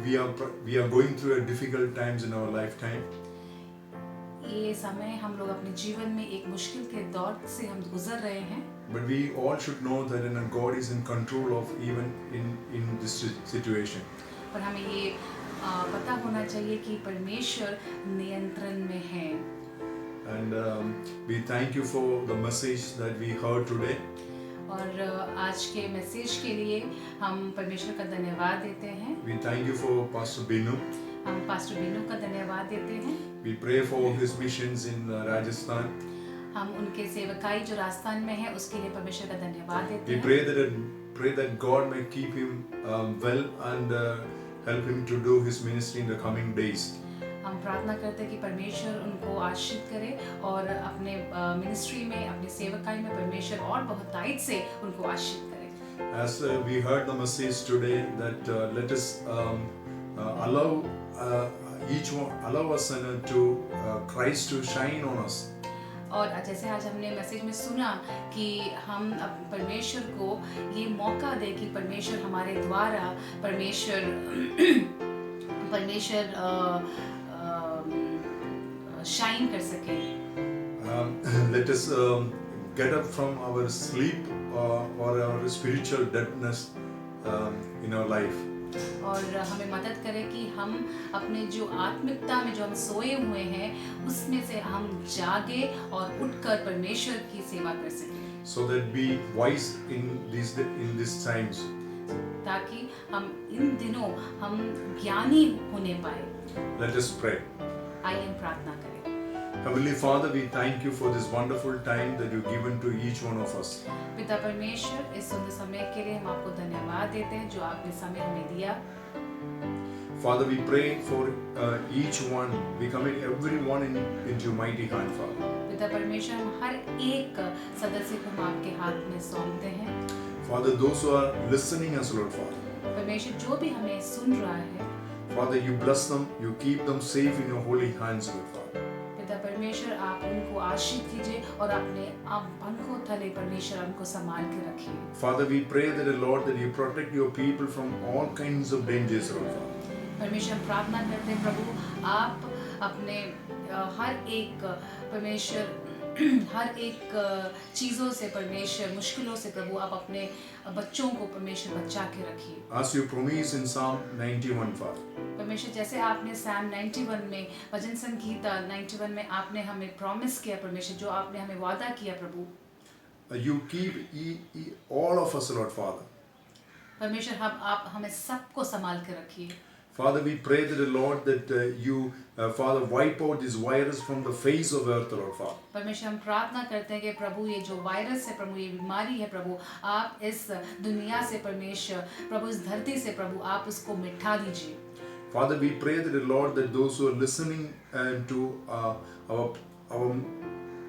We are going through a difficult times in our lifetime, ये समय हम लोग अपने जीवन में एक मुश्किल के दौर से हम गुजर रहे हैं। but we all should know that God is in control of even in this situation. पर हमें ये पता होना चाहिए कि परमेश्वर नियंत्रण में है। And we thank you for the message that we heard today. और आज के मैसेज के लिए हम परमेश्वर का धन्यवाद देते हैं। We thank you for Pastor Binu. हम पास्टर बिनू का धन्यवाद देते हैं। We pray for his missions in Rajasthan. हम उनके सेवकाई जो राजस्थान में है उसके लिए परमेश्वर का धन्यवाद देते We हैं। pray that God may keep him well and help him to do his ministry in the coming days. हम प्रार्थना करते हैं कि परमेश्वर उनको आशीष करे और अपने मिनिस्ट्री में, अपने सेवकाई में परमेश्वर और बहुत ताकत से उनको आशीष करे। As we heard the message today, that let us allow us to Christ to shine on us. और जैसे आज हमने मैसेज में सुना कि हम अब परमेश्वर को ये मौका दे कि परमेश्वर हमारे द्वारा परमेश्वर शाइन कर सके। Let us get up from our sleep or our spiritual deadness in our life. और हमें मदद करे कि हम अपने जो आत्मिकता में जो हम सोए हुए हैं उसमें से हम जागे और उठकर परमेश्वर की सेवा कर सकें, So that be wise in these times. ताकि हम इन दिनों हम ज्ञानी होने पाए। Let us pray. आइए हम प्रार्थना करें। Heavenly Father, we thank you for this wonderful time that you've given to each one of us. पिता परमेश्वर, इस सुंदर समय के लिए हम आपको धन्यवाद देते हैं जो आपने समय हमें दिया। Father, we pray for each one. We commit everyone into your mighty hand, Father. पिता परमेश्वर, हम हर एक सदस्य को हम आपके हाथ में सौंपते हैं। Father, those who are listening us, Lord Father. परमेश्वर, जो भी हमें सुन रहा है, Father, you bless them, you keep them safe in your holy hands, Lord Father. पिता परमेश्वर, आप उनको आशीष कीजिए और अपने पंखों तले परमेश्वर उनको संभाल के रखिए। Father, we pray that, Lord, that you protect your people from all kinds of dangers, Lord Father. परमेश्वर, हम प्रार्थना करते हैं प्रभु, आप अपने हर एक परमेश्वर हर एक चीज़ों से परमेश्वर, मुश्किलों से प्रभु आप अपने बच्चों को परमेश्वर बचा के रखिए। As you promise in Psalm 91, Father. परमेश्वर, जैसे आपने Psalm 91 में वचन संगीता 91 में आपने हमें प्रॉमिस किया परमेश्वर, जो आपने हमें वादा किया प्रभु, You keep all of us, Lord Father. परमेश्वर आप हमें सबको संभाल के रखिए। Father, we pray that, Lord, that you, Father, wipe out this virus from the face of earth, Lord Father. परमेश्वर, हम प्रार्थना करते हैं कि प्रभु ये जो वायरस है प्रभु, ये बीमारी है प्रभु, आप इस दुनिया से परमेश्वर प्रभु, इस धरती से प्रभु आप उसको मिटा दीजिए। Father, we pray that, Lord, that those who are listening to our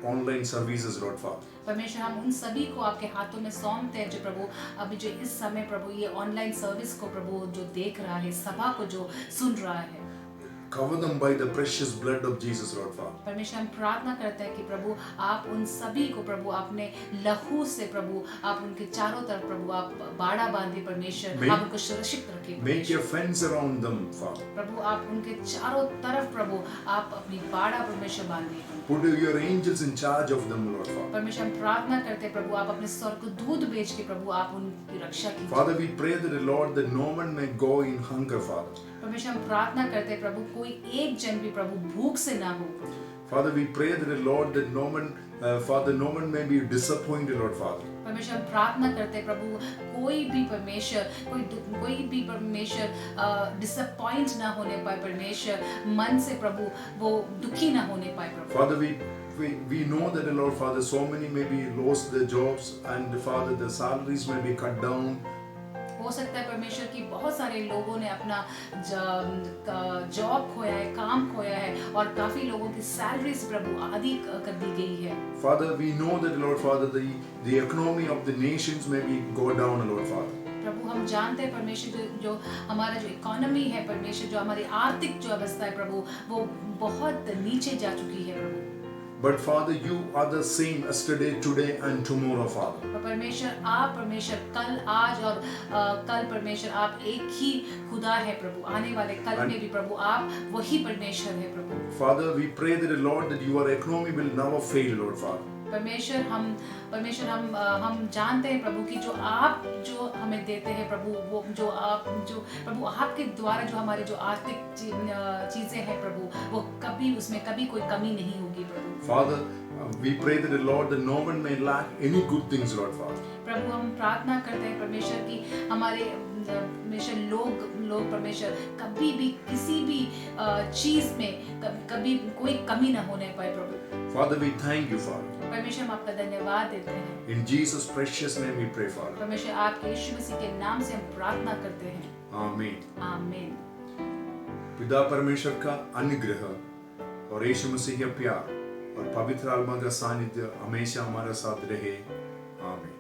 online services, Lord Father. परमेश्वर, हम उन सभी को आपके हाथों में सौंपते हैं जो प्रभु अभी जो इस समय प्रभु ये ऑनलाइन सर्विस को प्रभु जो देख रहा है, सभा को जो सुन रहा है, Cover them by the precious blood of Jesus, Lord Father. परमेश्वर, हम प्रार्थना करते हैं कि प्रभु आप उन सभी को प्रभु अपने लहू से प्रभु आप उनके चारों तरफ प्रभु आप बाड़ा बांधिए परमेश्वर, आप उनको सुरक्षित रखिए। Make your fence around them, Father. प्रभु आप उनके चारों तरफ प्रभु आप अपनी बाड़ा परमेश्वर बांधिए। Put your angels in charge of them, Lord Father. परमेश्वर, हम प्रार्थना करते हैं प्रभु आप अपने स्वर्ग को दूध भेज के प्रभु आप उनकी रक्षा कीजिए। Father, we pray that, Lord, that no one may go in hunger, Father. परमेश्वर, हम प्रार्थना करते हैं प्रभु कोई एक जन भी प्रभु भूख से ना हो। Father, we pray that, Lord, that no one may be disappointed, Lord Father. परमेश्वर, हम प्रार्थना करते हैं प्रभु कोई भी परमेश्वर डिसअपॉइंट ना होने पाए परमेश्वर, मन से प्रभु वो दुखी ना होने पाए प्रभु। Father, we know that, Lord Father, so many may be lost their jobs, and Father, the salaries may be cut down. हो सकता है परमेश्वर की बहुत सारे लोगों ने अपना जॉब खोया है, काम खोया है और काफी लोगों की सैलरीज प्रभु आदि कर दी गई है। Father, we know that, Lord Father, the economy of the nations may be go down, Lord Father. प्रभु, हम जानते हैं परमेश्वर जो हमारा जो इकोनॉमी है परमेश्वर, जो हमारी आर्थिक जो अवस्था है प्रभु वो बहुत नीचे जा चुकी है प्रभु। But Father, you are the same yesterday, today, and tomorrow, Father. परमेश्वर कल, आज और कल परमेश्वर आप एक ही खुदा है प्रभु, आने वाले कल में भी प्रभु आप वही परमेश्वर है प्रभु। Father, we pray that, Lord, that your economy will never fail, Lord Father. परमेश्वर हम जानते हैं प्रभु कि जो आप जो हमें देते हैं प्रभु, वो जो प्रभु आपके द्वारा जो हमारे जो आर्थिक चीजें हैं प्रभु वो कभी उसमें कभी कोई कमी नहीं होगी प्रभु। Father, we pray that, Lord, that no one may lack any good things, Lord Father. प्रभु, हम प्रार्थना करते हैं परमेश्वर की हमारे परमेश्वर लोग परमेश्वर कभी भी किसी भी चीज में कभी कोई कमी ना होने पाए प्रभु। Father, we thank you, Father. परमेश्वर, हम आपका धन्यवाद देते हैं। In Jesus' precious name we pray, Father. परमेश्वर, आपके यीशु मसीह के नाम से हम प्रार्थना करते हैं। Amen. आमीन। पिता परमेश्वर का अनुग्रह और यीशु मसीह का प्यार और पवित्र आत्मा का सानिध्य हमेशा हमारे साथ रहे। आमीन।